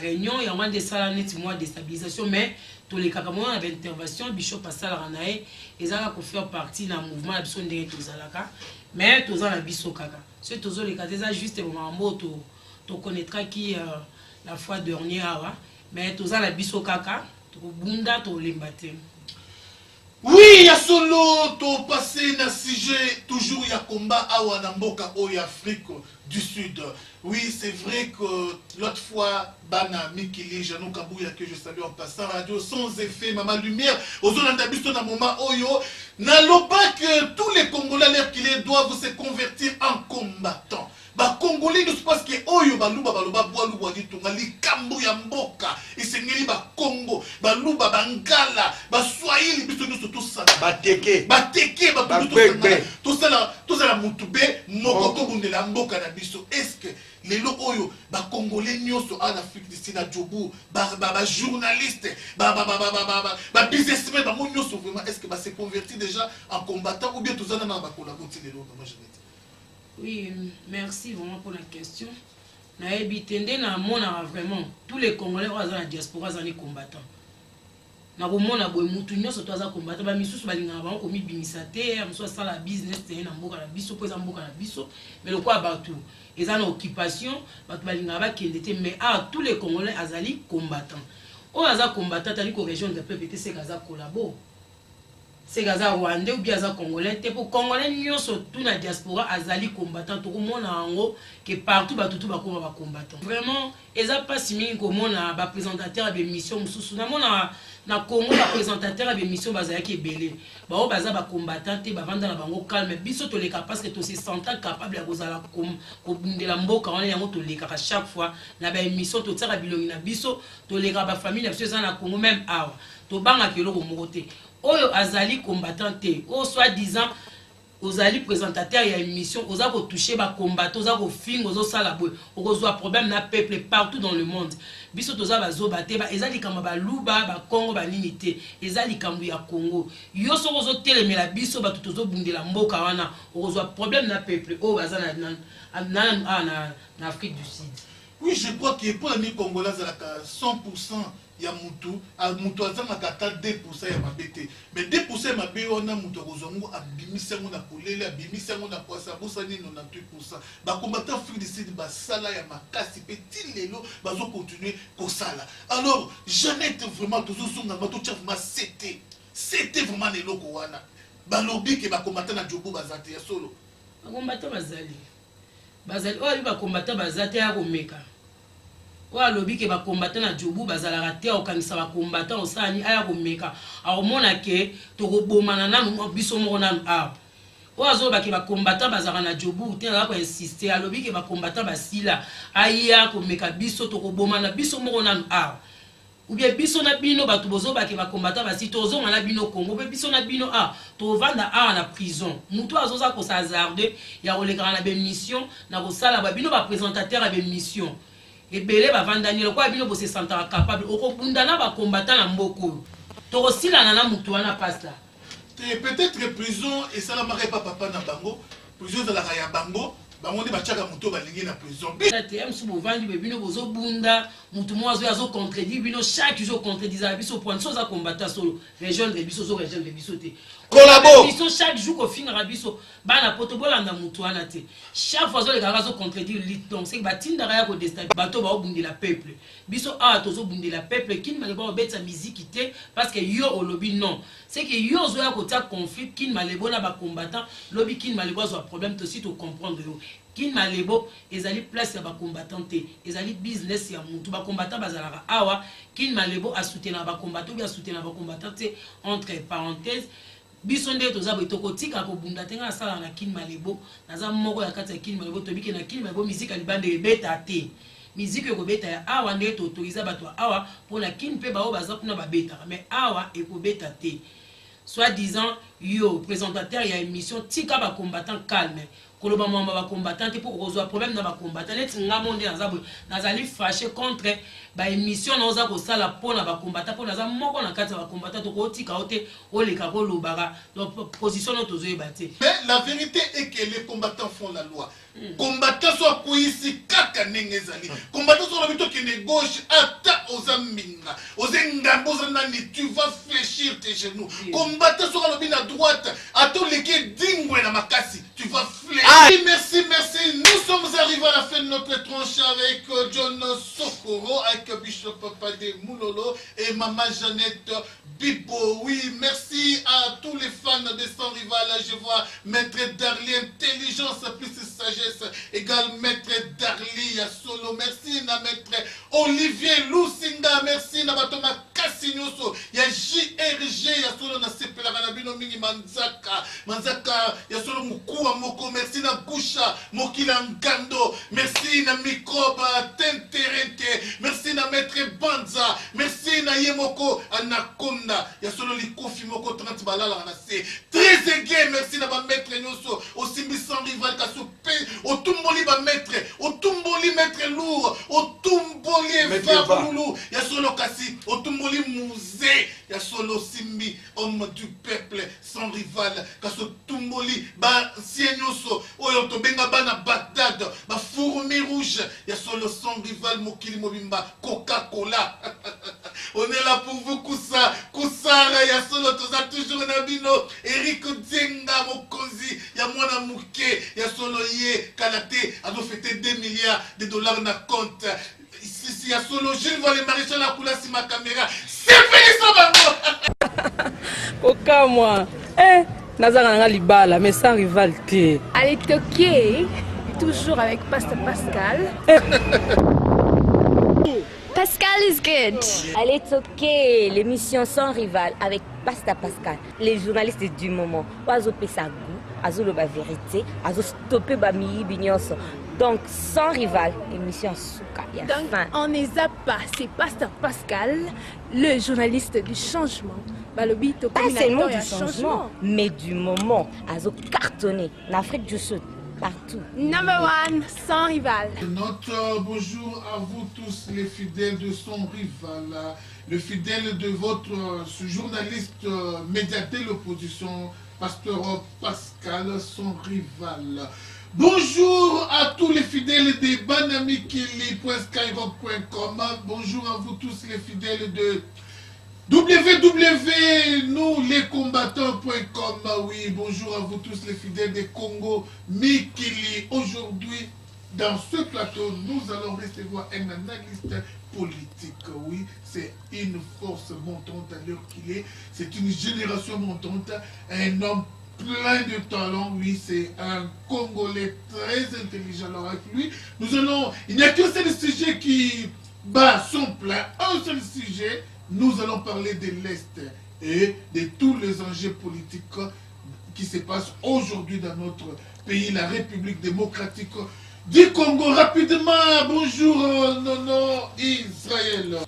[SPEAKER 5] réunion et on de ça net mois de stabilisation mais tous les cas comme on avait intervention Bishop Pascal Ranae ils ont qu'on faire partie d'un mouvement biso ndenge tozalaka mais tous en biso kaka c'est tous les cas déjà juste au moment to connaîtra qui la fois dernière mais tous en biso kaka to bunda to lembate.
[SPEAKER 2] Oui, ya solo to passé na sujet toujours ya combat awa na mboka o Afrique du Sud. Oui, c'est vrai que l'autre fois bana Mikili Janou Kabouya que je salue en passant radio sans effet Maman Lumière aux Olanda biso na moment oyo na loba que tous les Congolais l'air qu'il est doivent se convertir en combattants. Ba Congolais nous pense que oyo baluba baloba boalu boadi tonga likambo ya mboka isengeli ba Congo baluba bangala ba Swahili biso nous tous ça
[SPEAKER 3] Bateke
[SPEAKER 2] ba tout ça la mutube moko to bundela mboka na biso est-ce que les lo oyo ba Congolais nyoso en Afrique du Sud na Djobu ba journaliste ba businessmen ba mo nyoso vraiment est-ce que ba se convertir déjà en combattant ou bien tout ça na ba collaborer les lo moi je vais.
[SPEAKER 5] Oui, merci vraiment pour la question. Naebi tende na mona vraiment tous les Congolais dans la diaspora sont combattants. Na bomona boy mutu nyoso to za combattant ba misusu balinga ba ko mi bimisate amso ça la business te na mboka na biso po za mboka na biso mais le quoi batou ils ont occupation batou balinga ba kendete mais tous les Congolais azali combattants. O aza combattant tali ko région de peuple c'est kaza collabo. C'est Gaza Rwandais ou bien Congolais. Pour Congolais, nous sommes tous dans la diaspora, azali combattant. Tout le monde en haut, que partout, tout va combattant. Vraiment, ils n'ont pas si bien comme on a présentateur de mission. Nous na Congo, le présentateur de mission qui est belé. Bah, baza ba combattant, ba vendre la bango calme. Biso to les parce que to se sentant capable de la de la mboka on est en to les à chaque fois. Na ba émission to tsara bilongi na biso to les ba famille na biso na Congo même awa. To banga kilo ko mokote. oyo azali combattant te o soit disant ozali présentateur ya émission oza ko toucher ba combattant oza ko finga ozo sala boy okozwa problème na peuple partout dans le monde biso toza bazoba te ba ezali kama ba luba ba Congo ba nini te ezali kambu ya Congo yo soko zo telemela biso ba tozo bundela mboka wana okozwa problème na peuple o bazana na Afrique du Sud.
[SPEAKER 2] Oui, je crois que pour les Congolais, il y a 100% ya mutu azangaka ata 2% ya mabe te mais 2% ya mabe wana mutu akozwango abimisi yango na polele abimisi yango na poasa abosani 98%. Bakombata Afrique du Sud basala ya makasi pe ti lelo bazokontinue kosala. Alors Jeannette vraiment tozosonga batotia vraiment c'était vraiment eloko wana balobi ke bakombata na jobu bazate ya solo
[SPEAKER 5] bakombata bazali oyo bakombata bazate ya komeka wa lobi ke ba combattant na jobu bazala te okanisa ba combattant osani aya komeka aomona ke to kobomana nanu biso moko nanu a oazo ba ke ba combattant bazala na jobu te na ko insister alobi ke ba combattant basila aya komeka biso to kobomana biso moko nanu a ou bien biso na bino batu bozo ba ke ba combattant basi tozo na bino Congo pe biso na bino a to vanda a na prison mutu azoza ko sa hazarder ya koleka na be mission na ko sala ba bino ba présentateur ya be mission et belé va vendre Daniel quoi bino se sentir capable okobunda na ba combattant na mboko to osila na mutu wana passe là
[SPEAKER 2] peut-être prison et ça la marée pas papa na bango prison de la raya bango bango ni bachaka mutu balingi na prison
[SPEAKER 5] te am subo vandi be bino bozo bunda mutu mo azo contredire bino chaque jour contredire biso point so za combattant solo région de biso so région de biso te
[SPEAKER 3] collabo
[SPEAKER 5] biso chaque jour ko finira biso bana poto bolanda mutu wana te chaque fois les gars zo contredire lit donc c'est batinda ya ko déstabiliser bato ba obundela peuple biso a tozo bundela peuple kin malebo betsa musique te parce que yo olobi non c'est que yo zo ya ko ta conflit kin malebo na ba combattant lobi kin malebo zo problème to si to comprendre yo kin malebo ezali place ya ba combattant te ezali business ya mutu ba combattant bazalaka awa kin malebo a soutenir ba combattant ou a soutenir ba combattant te entre parenthèses biso nde toza boitoko tika ko bunda tenga sala na kin malebo naza moko ya kati ya kin malebo tobike na kin malebo musique alibande ebeta te musique ko beta ya awa nde to autoriser bato awa pour la kin pe bao baza kuna ba beta mais awa e ko beta te soit disant yo présentateur ya émission tika ba combattant calme koloba mamba ba combattant pour resoudre problème na ba combattant net ngamonde nazali fâché contre ba émission na oza ko sala pona ba combattant pona za moko na kati ba combattant to ko tika ote oleka ko lobara donc position notre zoe baté
[SPEAKER 2] mais la vérité est que les combattants font la loi combattants soit kuisi kaka nengezali combattants soit bito qui ne gauche ata ozaminga ozengambo nani tu vas fléchir tes genoux combattants soit lobi na droite ato leke dingwe na makasi tu vas fléchir. Merci nous sommes arrivés à la fin de notre tranche avec John Sokoro avec Bishop Papa de Moulolo et Maman Jeannette Bibo. Oui, merci à tous les fans de Sans Rival. Je vois Maître Darly, intelligence plus sagesse égale Maître Darly solo. Merci na Maître Olivier Lusinga. Merci na Batoma Kassinyoso. Il y a JRG, ya solo na Sepela Kanabino Mingi Manzaka, ya solo Mukua Moko. Merci na Gusha Mokila Ngando. Merci na Microba Tenterente. Merci na Maître Banza. Merci na Yemoko Anakonda. Ya solo Likofi Moko 30 balala na se. Très égay. Merci na ba Maître Nyoso. Aussi Sans Rival Kasoupe. Au Tumboli ba Maître. Au Tumboli Maître Lourd. Au Tumboli Faboulou. Ya solo Kasi. Au Tumboli Musée. Ya solo Simbi. Homme du peuple. Sans Rival. Kaso Tumboli. Ba Sienyoso. Oyo Tobenga Bana Bagdad. Ba Fourmi Rouge. Ya solo Sans Rival Mokili Mobimba. Coca-Cola. On est là pour vous, Koussa. Koussara, ya solo toza toujours Nabino. Eric Dzenga Mokonzi. Ya Mwana Mouké. Ya solo Ye Kalate. A fêté 2 milliards de dollars na compte. Ici, ya solo Jules Voile Maréchal la Koula si ma caméra. C'est fini ça, bango.
[SPEAKER 6] Oka moi. Nazanga libala, mais sans rival.
[SPEAKER 7] Elle est ok. Toujours avec Pasteur Pascal. Pascal is good.
[SPEAKER 8] Elle est ok, l'émission Sans Rival avec Pasta Pascal, les journalistes du moment. Oiseau Pessagou, Azo la vérité, Azo stopper Bami Bignonso. Donc Sans Rival, émission Souka.
[SPEAKER 7] Donc on ne zappe pas, c'est Pasteur Pascal, le journaliste du changement, balobi
[SPEAKER 8] Pas seulement
[SPEAKER 7] tokomi
[SPEAKER 8] du changement, mais du moment. Azo cartonné. L'Afrique du Sud, partout.
[SPEAKER 7] Number 1, sans rival.
[SPEAKER 2] Notre bonjour à vous tous les fidèles de son rival, le fidèle de votre journaliste médiaté l'opposition, Pasteur Pascal, son rival. Bonjour à tous les fidèles de banamikili.skyrock.com. Bonjour à vous tous les fidèles de www.nouslescombattants.com. Oui, bonjour à vous tous les fidèles de Congo Mikili. Aujourd'hui, dans ce plateau, nous allons recevoir un analyste politique. Oui, c'est une force montante à l'heure qu'il est. C'est une génération montante. Un homme plein de talent. Oui, c'est un Congolais très intelligent. Alors avec lui, nous allons... Il n'y a qu'un seul sujet qui bat son plein. Un seul sujet. Nous allons parler de l'Est et de tous les enjeux politiques qui se passent aujourd'hui dans notre pays, la République démocratique du Congo. Rapidement, bonjour Nono Israël.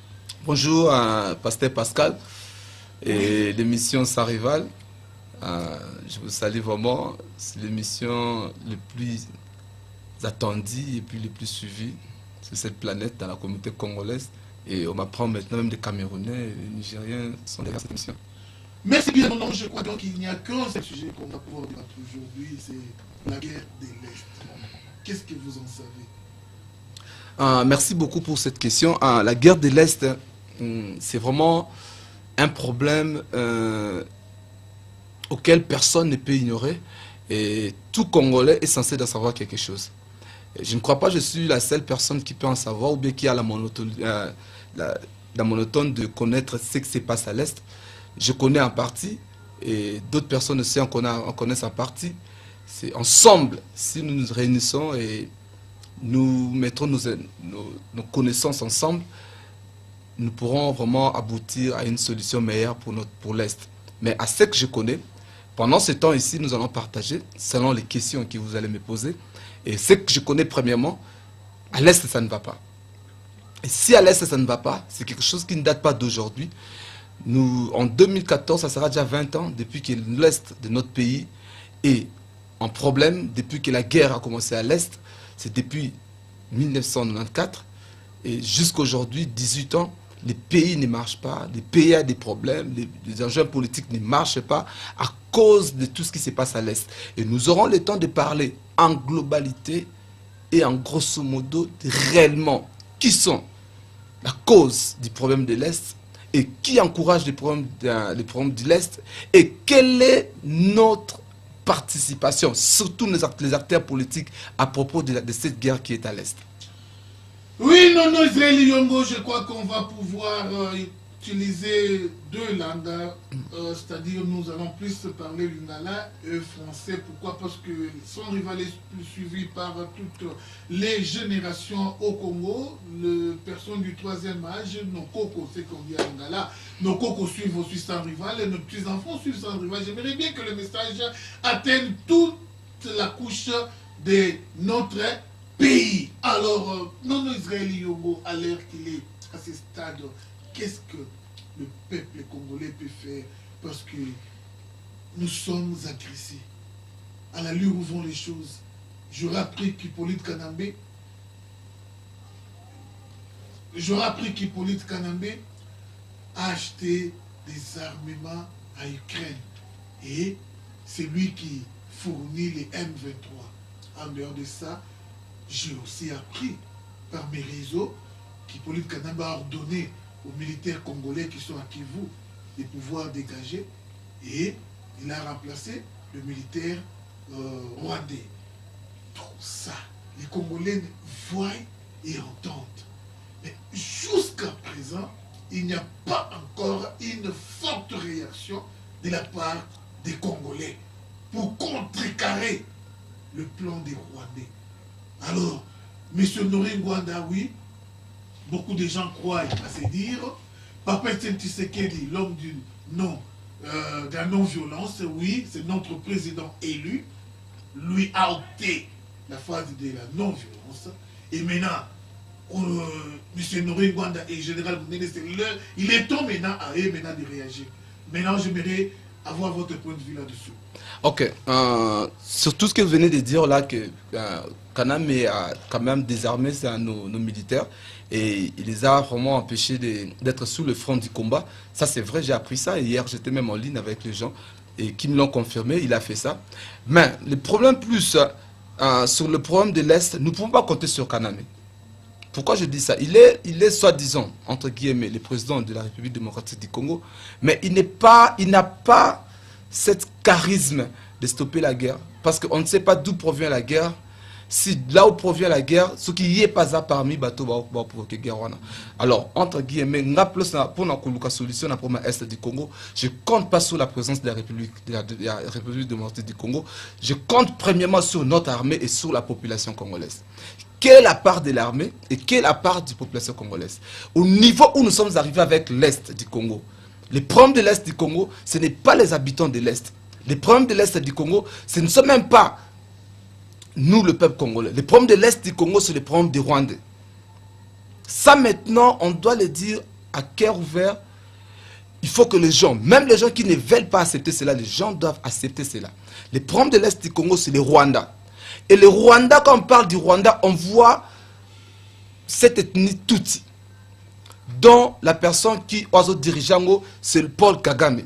[SPEAKER 9] Bonjour à Pasteur Pascal et l'émission Sans Rival. Je vous salue vraiment. C'est l'émission le plus attendue et puis le plus suivie sur cette planète dans la communauté congolaise. Et on m'apprend maintenant même des Camerounais et des Nigériens sont derrière cette émission.
[SPEAKER 2] Merci bien, non, je crois donc qu'il n'y a qu'un seul sujet qu'on va pouvoir débattre aujourd'hui, c'est la guerre de l'Est. Qu'est-ce que vous en savez?
[SPEAKER 9] Merci beaucoup pour cette question. La guerre de l'Est, c'est vraiment un problème auquel personne ne peut ignorer. Et tout Congolais est censé en savoir quelque chose. Je ne crois pas que je suis la seule personne qui peut en savoir ou bien qui a la monotone de connaître ce qui se passe à l'Est. Je connais en partie et d'autres personnes aussi en connaissent en partie. C'est ensemble, si nous nous réunissons et nous mettons nos connaissances ensemble, nous pourrons vraiment aboutir à une solution meilleure pour l'Est. Mais à ce que je connais, pendant ce temps ici, nous allons partager selon les questions que vous allez me poser. Et ce que je connais premièrement, à l'Est, ça ne va pas. Et si à l'Est, ça ne va pas, c'est quelque chose qui ne date pas d'aujourd'hui. Nous, en 2014, ça sera déjà 20 ans depuis que l'Est de notre pays est en problème, depuis que la guerre a commencé à l'Est. C'est depuis 1994. Et jusqu'à aujourd'hui, 18 ans, les pays ne marchent pas, les pays ont des problèmes, les enjeux politiques ne marchent pas à cause de tout ce qui se passe à l'Est. Et nous aurons le temps de parler en globalité et en grosso modo réellement qui sont la cause du problème de l'Est et qui encourage les problèmes de l'Est et quelle est notre participation, surtout les acteurs politiques à propos de cette guerre qui est à l'Est.
[SPEAKER 2] Oui, Nono Israël Yongo, je crois qu'on va pouvoir utiliser deux langues, c'est-à-dire nous allons plus parler lingala et français. Pourquoi? Parce que son rival est plus suivi par toutes les générations au Congo. Les personnes du troisième âge, nos cocos, c'est qu'on dit à lingala, nos cocos suivent aussi sans rival et nos petits-enfants suivent sans rival. J'aimerais bien que le message atteigne toute la couche de notre pays. Alors, Nono Israël Yongo, à l'heure qu'il est à ce stade, qu'est-ce que le peuple congolais peut faire? Parce que nous sommes agressés. À l'allure où vont les choses, j'aurais appris qu'Hippolyte Kanambe a acheté des armements à Ukraine. Et c'est lui qui fournit les M23. En dehors de ça, j'ai aussi appris par mes réseaux qu'Hippolyte Kanambe a ordonné aux militaires congolais qui sont à Kivu de pouvoir dégager et il a remplacé le militaire rwandais. Tout ça, les Congolais voient et entendent. Mais jusqu'à présent, il n'y a pas encore une forte réaction de la part des Congolais pour contrecarrer le plan des Rwandais. Alors, M. Nori Ngwanda, oui, beaucoup de gens croient à se dire, Papa Tshisekedi, l'homme de la non-violence, oui, c'est notre président élu, lui a opté la phase de la non-violence. Et maintenant, M. Nori Ngwanda et Général Mounene, il est temps maintenant à eux maintenant de réagir. Maintenant, j'aimerais avoir votre point de vue là-dessus.
[SPEAKER 9] Ok. Sur tout ce que vous venez de dire là, que Kaname a quand même désarmé nos militaires et il les a vraiment empêchés d'être sous le front du combat. Ça, c'est vrai, j'ai appris ça. Et hier, j'étais même en ligne avec les gens et qui me l'ont confirmé. Il a fait ça. Mais le problème plus, sur le problème de l'Est, nous ne pouvons pas compter sur Kaname. Pourquoi je dis ça? Il est soi-disant, entre guillemets, le président de la République démocratique du Congo, mais il n'a pas cet charisme de stopper la guerre. Parce qu'on ne sait pas d'où provient la guerre. Si là où provient la guerre, ce qui n'y est pas à parmi bateau va provoquer guerre. Alors, entre guillemets, pour la solution pour l'Est du Congo, je ne compte pas sur la présence de la République démocratique du Congo. Je compte premièrement sur notre armée et sur la population congolaise. Quelle est la part de l'armée et quelle est la part de la population congolaise? Au niveau où nous sommes arrivés avec l'Est du Congo, les problèmes de l'Est du Congo, ce n'est pas les habitants de l'Est. Les problèmes de l'Est du Congo, ce ne sont même pas nous, le peuple congolais. Les problèmes de l'Est du Congo, c'est les problèmes des Rwandais. Ça, maintenant, on doit le dire à cœur ouvert. Il faut que les gens, même les gens qui ne veulent pas accepter cela, les gens doivent accepter cela. Les problèmes de l'Est du Congo, c'est les Rwandais. Et le Rwanda, quand on parle du Rwanda, on voit cette ethnie Tutsi, dont la personne qui est dirigeant, c'est Paul Kagame.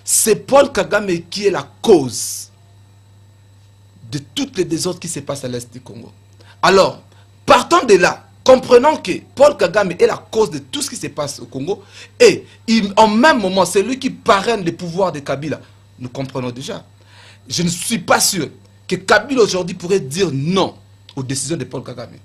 [SPEAKER 9] C'est Paul Kagame qui est la cause de toutes les désordres qui se passent à l'Est du Congo. Alors, partant de là, comprenons que Paul Kagame est la cause de tout ce qui se passe au Congo, et en même moment, c'est lui qui parraine les pouvoirs de Kabila. Nous comprenons déjà. Je ne suis pas sûr que Kabila aujourd'hui pourrait dire non aux décisions de Paul Kagame.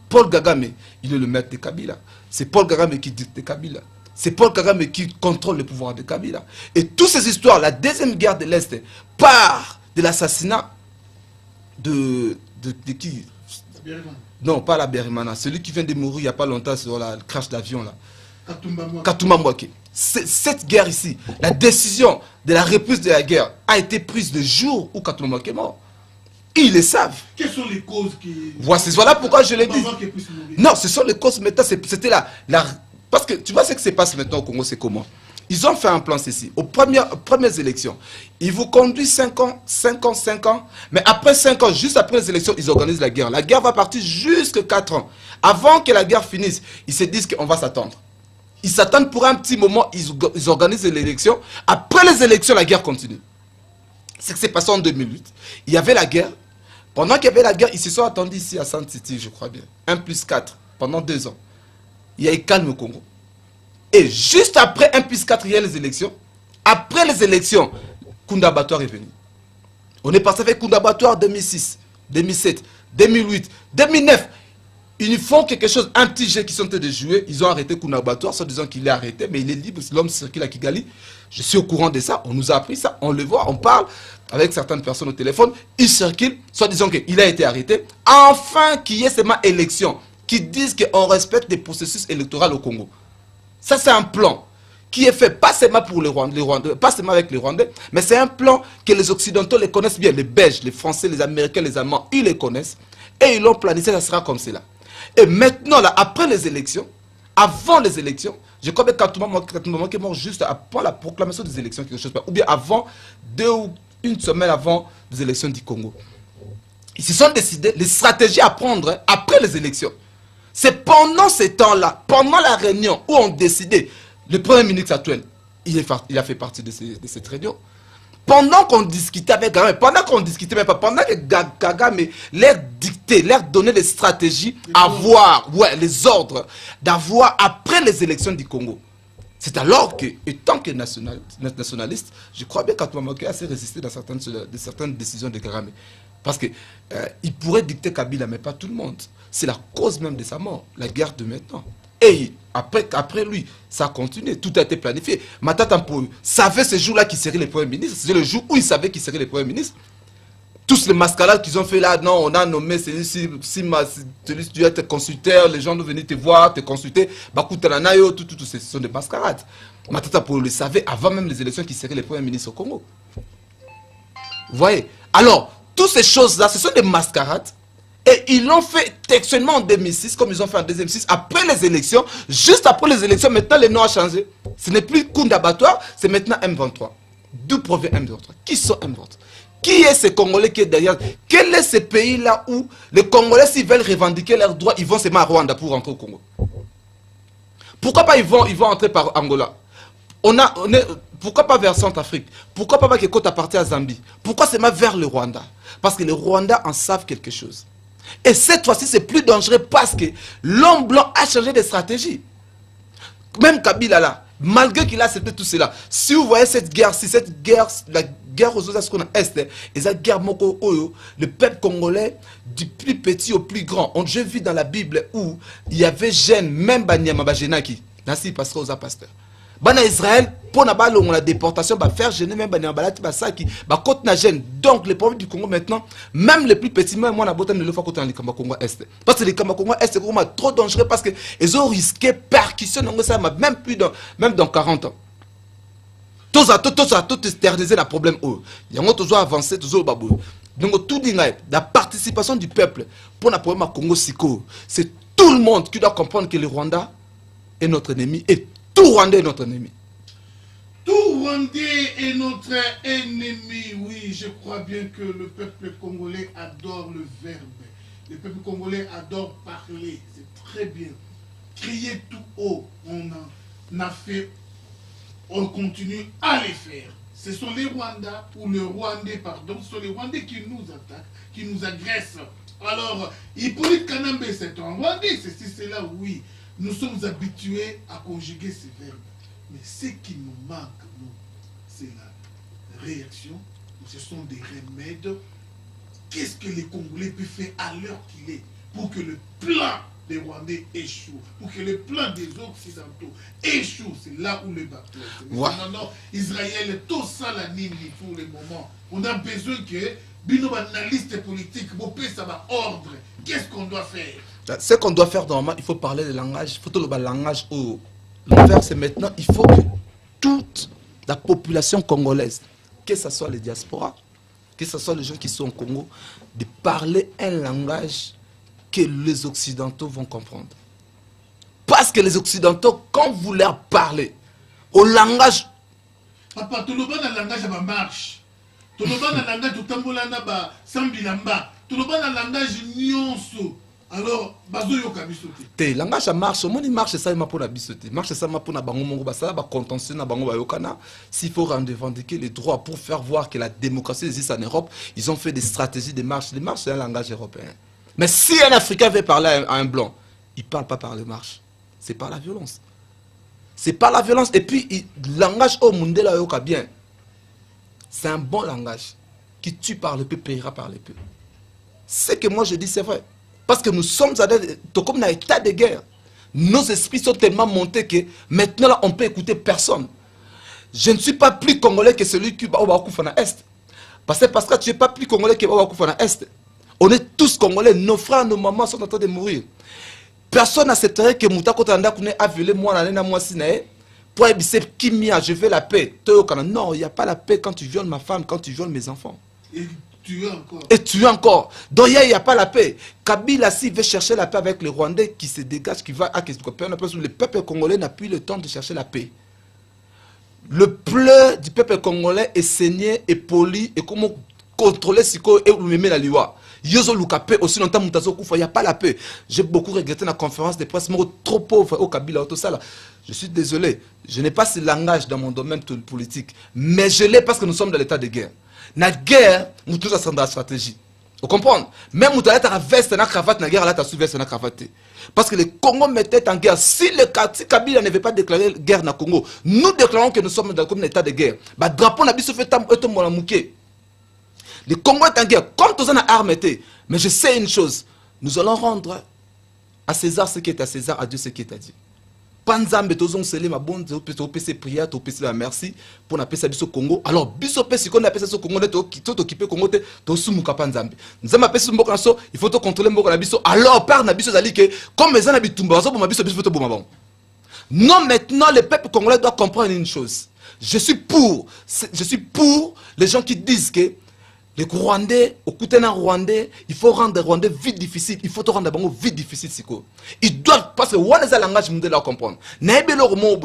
[SPEAKER 9] Paul Kagame, il est le maître de Kabila. C'est Paul Kagame qui dicte Kabila. C'est Paul Kagame qui contrôle le pouvoir de Kabila. Et toutes ces histoires, la deuxième guerre de l'Est, part de l'assassinat de qui? Non, pas la Berimana. Celui qui vient de mourir il n'y a pas longtemps sur le crash d'avion là. Katumba Mwake. Cette guerre ici, la décision de la reprise de la guerre a été prise le jour où Katumba Mwake est mort. Ils le savent.
[SPEAKER 2] Quelles sont les causes qui...
[SPEAKER 9] Voilà pourquoi je l'ai dit. Non, ce sont les causes maintenant. C'était parce que tu vois ce qui se passe maintenant au Congo, c'est comment? Ils ont fait un plan ceci. Aux premières élections, ils vous conduisent 5 ans. Mais après 5 ans, juste après les élections, ils organisent la guerre. La guerre va partir jusqu'à 4 ans. Avant que la guerre finisse, ils se disent qu'on va s'attendre. Ils s'attendent pour un petit moment, ils organisent l'élection. Après les élections, la guerre continue. C'est ce qui s'est passé en 2008. Il y avait la guerre. Pendant qu'il y avait la guerre, ils se sont attendus ici à Sainte City, je crois bien. 1+4, pendant 2 ans. Il y a eu calme au Congo. Et juste après 1+4, il y a les élections. Après les élections, Kundabatoire est venu. On est passé avec Kundabatoire 2006, 2007, 2008, 2009. Ils font quelque chose, un petit jeu qui sont en train de jouer. Ils ont arrêté Kundabatoire, en disant qu'il est arrêté, mais il est libre. L'homme circule à Kigali. Je suis au courant de ça. On nous a appris ça. On le voit, on parle avec certaines personnes au téléphone. Il circule, soit disant qu'il a été arrêté. Enfin, qu'il y ait seulement élection qui disent qu'on respecte les processus électoraux au Congo. Ça, c'est un plan qui est fait pas seulement pour les Rwandais, pas seulement avec les Rwandais, mais c'est un plan que les Occidentaux les connaissent bien. Les Belges, les Français, les Américains, les Allemands, ils les connaissent. Et ils l'ont planifié, ça sera comme cela. Et maintenant, là, après les élections, avant les élections, je crois que Katumba Mwake est mort juste après la proclamation des élections, quelque chose, ou bien avant, 2 ou 1 semaine avant les élections du Congo. Ils se sont décidés les stratégies à prendre après les élections. C'est pendant ce temps-là, pendant la réunion où on décidait, le Premier ministre actuel, il a fait partie de cette réunion. Pendant qu'on discutait avec Kagame, pendant qu'on discutait même pas, pendant que Kagame leur dictait, leur donnait les stratégies à voir, les ordres d'avoir après les élections du Congo. C'est alors que, étant que nationaliste, je crois bien qu'Katumba Mwake a assez résisté dans certaines décisions de Kagame. Parce qu'il pourrait dicter Kabila, mais pas tout le monde. C'est la cause même de sa mort, la guerre de maintenant. Et après lui, ça a continué, tout a été planifié. Matata Mpou savait ce jour-là qu'il serait le Premier ministre. C'est le jour où il savait qu'il serait le Premier ministre. Tous les mascarades qu'ils ont fait là, non, on a nommé celui-ci, celui tu dois être consulteur, les gens doivent venir te voir, te consulter. Bakutananayo, tout, ce sont des mascarades. Matata Mpou le savait avant même les élections qu'il serait le Premier ministre au Congo. Vous voyez? Alors, toutes ces choses-là, ce sont des mascarades. Et ils l'ont fait textuellement en 2006, comme ils ont fait en 2006, après les élections. Juste après les élections, maintenant, le nom a changé. Ce n'est plus Kounda Abattoir, c'est maintenant M23. D'où provient M23? Qui sont M23? Qui est ce Congolais qui est derrière? Quel est ce pays-là où les Congolais, s'ils veulent revendiquer leurs droits, ils vont se mettre à Rwanda pour rentrer au Congo? Pourquoi pas ils vont entrer par Angola? Pourquoi pas vers Centrafrique? Pourquoi pas que Côte appartient à Zambie? Pourquoi c'est vers le Rwanda? Parce que les Rwandais en savent quelque chose. Et cette fois-ci, c'est plus dangereux parce que l'homme blanc a changé de stratégie. Même Kabila là, malgré qu'il a accepté tout cela, si vous voyez cette guerre, la guerre aux autres Est, et cette guerre Moko Oyo, le peuple congolais, du plus petit au plus grand. Je vis dans la Bible où il y avait jeunes, même Banyama Bajenaki, Nassi Pasteur aux pasteurs. Bana Israël, pour la déportation, faire gêner même Banyama Balati Basaki, côte na gêne. Donc, les problèmes du Congo maintenant, même les plus petits, même moi, on a besoin de le faire côté dans les Congo Est. Parce que les Congo Est, c'est vraiment trop dangereux parce qu'ils ont risqué percussion, même dans 40 ans. Tout externaliser le problème. Il y a toujours avancé, toujours babou. Donc, tout dit, la participation du peuple pour le problème à Congo Siko, c'est tout le monde qui doit comprendre que le Rwanda est notre ennemi et tout Rwandais est notre ennemi.
[SPEAKER 2] Tout Rwandais est notre ennemi. Oui, je crois bien que le peuple congolais adore le verbe. Le peuple congolais adore parler. C'est très bien. Crier tout haut, on a fait, on continue à les faire. Ce sont les Rwandais, ou le Rwandais, pardon, ce sont les Rwandais qui nous attaquent, qui nous agressent. Alors, Hippolyte Kanambe, c'est un Rwandais, c'est là, oui. Nous sommes habitués à conjuguer ces verbes. Mais ce qui nous manque, nous, c'est la réaction. Ce sont des remèdes. Qu'est-ce que les Congolais peuvent faire à l'heure qu'il est pour que le plan des Rwandais échoue, pour que le plan des Occidentaux échoue? C'est là où le bateau est. Ouais. Non, Israël, tout ça la nini pour le moment. On a besoin que Bino analyste politique, ça va ordre. Qu'est-ce qu'on doit faire?
[SPEAKER 9] Ce qu'on doit faire normalement, il faut parler le langage, il faut tout le langage au l'envers, c'est maintenant, il faut que toute la population congolaise, que ce soit les diasporas, que ce soit les gens qui sont au Congo, de parler un langage que les Occidentaux vont comprendre. Parce que les Occidentaux, quand vous leur parlez au langage...
[SPEAKER 2] Papa, tout le monde a un langage à ma marche. Tout le monde a un langage de Tambolana, Sambilamba. Tout le monde a un langage nyonso. Alors, bazoyo kabisote.
[SPEAKER 9] Te langage marche, au monde marche ça pour la bisote. Marche ça pour na bango mongo basala ba contentieux na bango bayokana. S'il faut revendiquer les droits pour faire voir que la démocratie existe en Europe, ils ont fait des stratégies de marche. Les marches c'est un langage européen. Mais si un Africain veut parler à un blanc, il ne parle pas par les marches. C'est par la violence. C'est par la violence. Et puis, le langage au monde là yoka bien. C'est un bon langage qui tue par le peu, payera par le peu. Ce que moi je dis, c'est vrai. Parce que nous sommes comme dans un état de guerre. Nos esprits sont tellement montés que maintenant, là, on peut écouter personne. Je ne suis pas plus congolais que celui qui va au Koufana Est. Parce que tu n'es pas plus congolais que au Koufana Est. On est tous congolais. Nos frères, nos mamans sont en train de mourir. Personne n'accepterait que Moutako Tanda Kouné a violé moi, moi, Sinae. Pour éviter Kimia, je veux la paix. Non, il n'y a pas la paix quand tu violes ma femme, quand tu violes mes enfants. Et tu es encore. Donc il n'y a pas la paix. Kabila, s'il veut chercher la paix avec les Rwandais qui se dégagent, qui va à le peuple congolais n'a plus le temps de chercher la paix. Le pleur du peuple congolais est saigné, est poli, et comment contrôler ce qu'on est ou la loi. Yozo Lukape aussi longtemps il n'y a pas la paix. J'ai beaucoup regretté la conférence de presse, mais trop pauvre au Kabila, tout ça là. Je suis désolé, je n'ai pas ce langage dans mon domaine politique, mais je l'ai parce que nous sommes dans l'état de guerre. La guerre, nous tous dans la stratégie. Vous comprenez? Même nous avons la veste et la cravate, la guerre, là, tu as sous veste et la cravate. Parce que le Congo mettait en guerre. Si Kabila ne veut pas déclarer guerre dans le Congo, nous déclarons que nous sommes dans un état de guerre. Le drapeau n'a pas fait le Congo est en guerre. Comme tous en armes été. Mais je sais une chose. Nous allons rendre à César ce qui est à César, à Dieu ce qui est à Dieu. Panzambe tozong sele ma bonne to pese prière to pese la merci pour na pesa biso Congo. Alors biso pese qu'on appelle ça Congo to occupé Congo te to sumuka panzambe. Nzamba pese mboko na so, il faut to contrôler mboko na biso. Alors par na biso zali que comme les ana bitumba so pour biso biso to boma bon. Non, maintenant le peuple congolais doit comprendre une chose. Je suis pour les gens qui disent que Les Rwandais, au Koutena Rwandais, il faut rendre les Rwandais vite difficile. Il faut te rendre bango vite difficile, siko. Ils doivent, parce que on est un langage mondial à comprendre. N'aimez leur mot,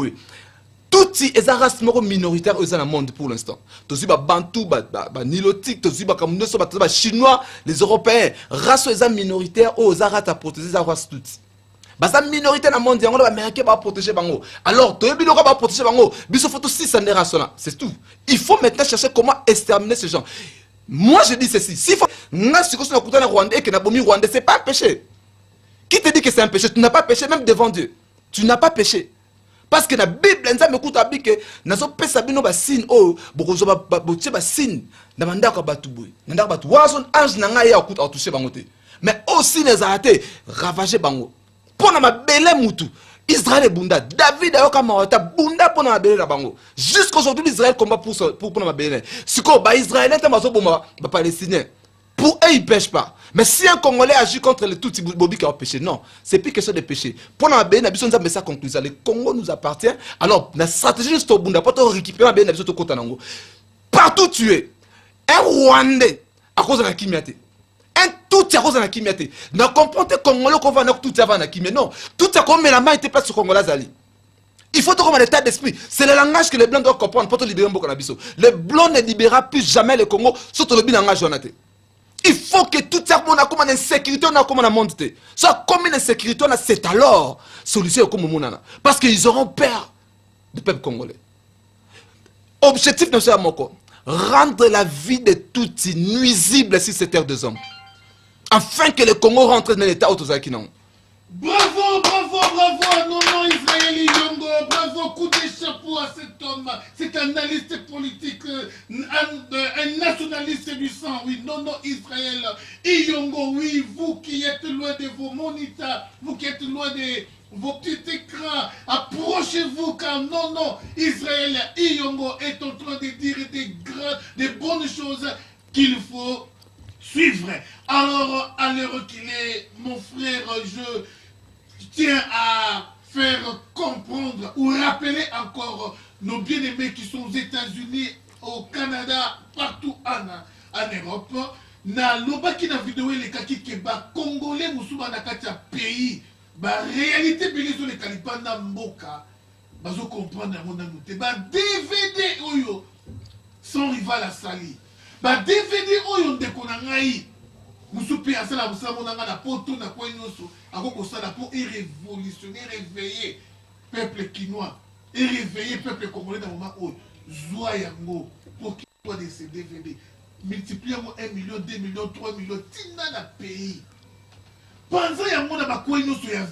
[SPEAKER 9] tout les races minoritaires dans le monde pour l'instant. Tous les Bantous, les Nilotiques, tous les Chinois, les Européens, races minoritaires, aux Arabes à protéger les races toutes. Basa minorité dans le monde, les Américains vont protéger bango. Alors, tu vas protéger bango. Biso faut aussi s'en c'est tout. Il faut maintenant chercher comment exterminer ces gens. Moi je dis ceci, s'il faut Rwandais que Nabomi Rwandais, c'est pas un péché. Qui te dit que c'est un péché? Tu n'as pas péché même devant Dieu. Tu n'as pas péché. Parce que la Bible, nous avons écouté que nous avons fait des signes, nous avons fait des signes. Nous avons fait des signes. Mais aussi nous avons été ravagés. Pour ma belle moutou. Israël et Bunda, David a eu Bunda pour ma belle bango. Jusqu'aujourd'hui, Israël combat pour ma belle. Si quoi, Israël est un Palestinien. Pour eux, ils ne pêchent pas. Mais si un Congolais agit contre les Tutsis, Bobi qui a péché, non. C'est plus question de péché. Pour ma belle, nous avons ça conclusion. Le Congo nous appartient. Alors, la stratégie juste au Bunda, pour te récupérer ma belle, nous avons tout partout tué. Un Rwandais, à cause de la Kimiate. Un tout à cause de la Kimiate. Ne comprenez Congolais qu'on va tout avant la Kimiate. Non. Tout à comme la main était pas sur Congolais Zali. Il faut trouver un état d'esprit. C'est le langage que les Blancs doivent comprendre pour te libérer un peu de la. Les Blancs ne libérera plus jamais le Congo, surtout le langage jonaté. Il faut que tout ça, on a comme une insécurité, on a comme une montée. Soit comme une insécurité, c'est alors solution comme Mounana. Parce qu'ils auront peur du peuple congolais. Objectif de ce Moko, rendre la vie de Tutsis nuisible sur cette terre des hommes. Afin que le Congo rentre dans l'état autosakinan.
[SPEAKER 2] Bravo, bravo, bravo, non, Israël Yongo, bravo, coup de chapeau à cet homme, c'est un analyste politique, un nationaliste du sang, oui, non, Israël Yongo, oui, vous qui êtes loin de vos moniteurs, vous qui êtes loin de vos petits écrans, approchez-vous car non, Israël Yongo est en train de dire des bonnes choses qu'il faut suivre. Alors, à l'heure qu'il est, mon frère, je tiens à faire comprendre ou rappeler encore nos bien-aimés qui sont aux États-Unis, au Canada, partout en Europe. Na lobaki na vidéo les kaki keba congolais musuba na katia pays ba réalité bilizo les kalipanda mboka bazo comprendre na mona muté ba DVD oyo sans rival à sali ba DVD oyo ndeko na ngai musupe asala musala mona nga na poto na kwa nyoso akoko sala pour révolutionner, réveiller peuple quinois et réveiller peuple congolais dans le moment où zoa yango pour qu'il soit de ces DVD multiplier 1 million, 2 millions, 3 millions, tina na pays. Panza yango na bakwe nyoso ya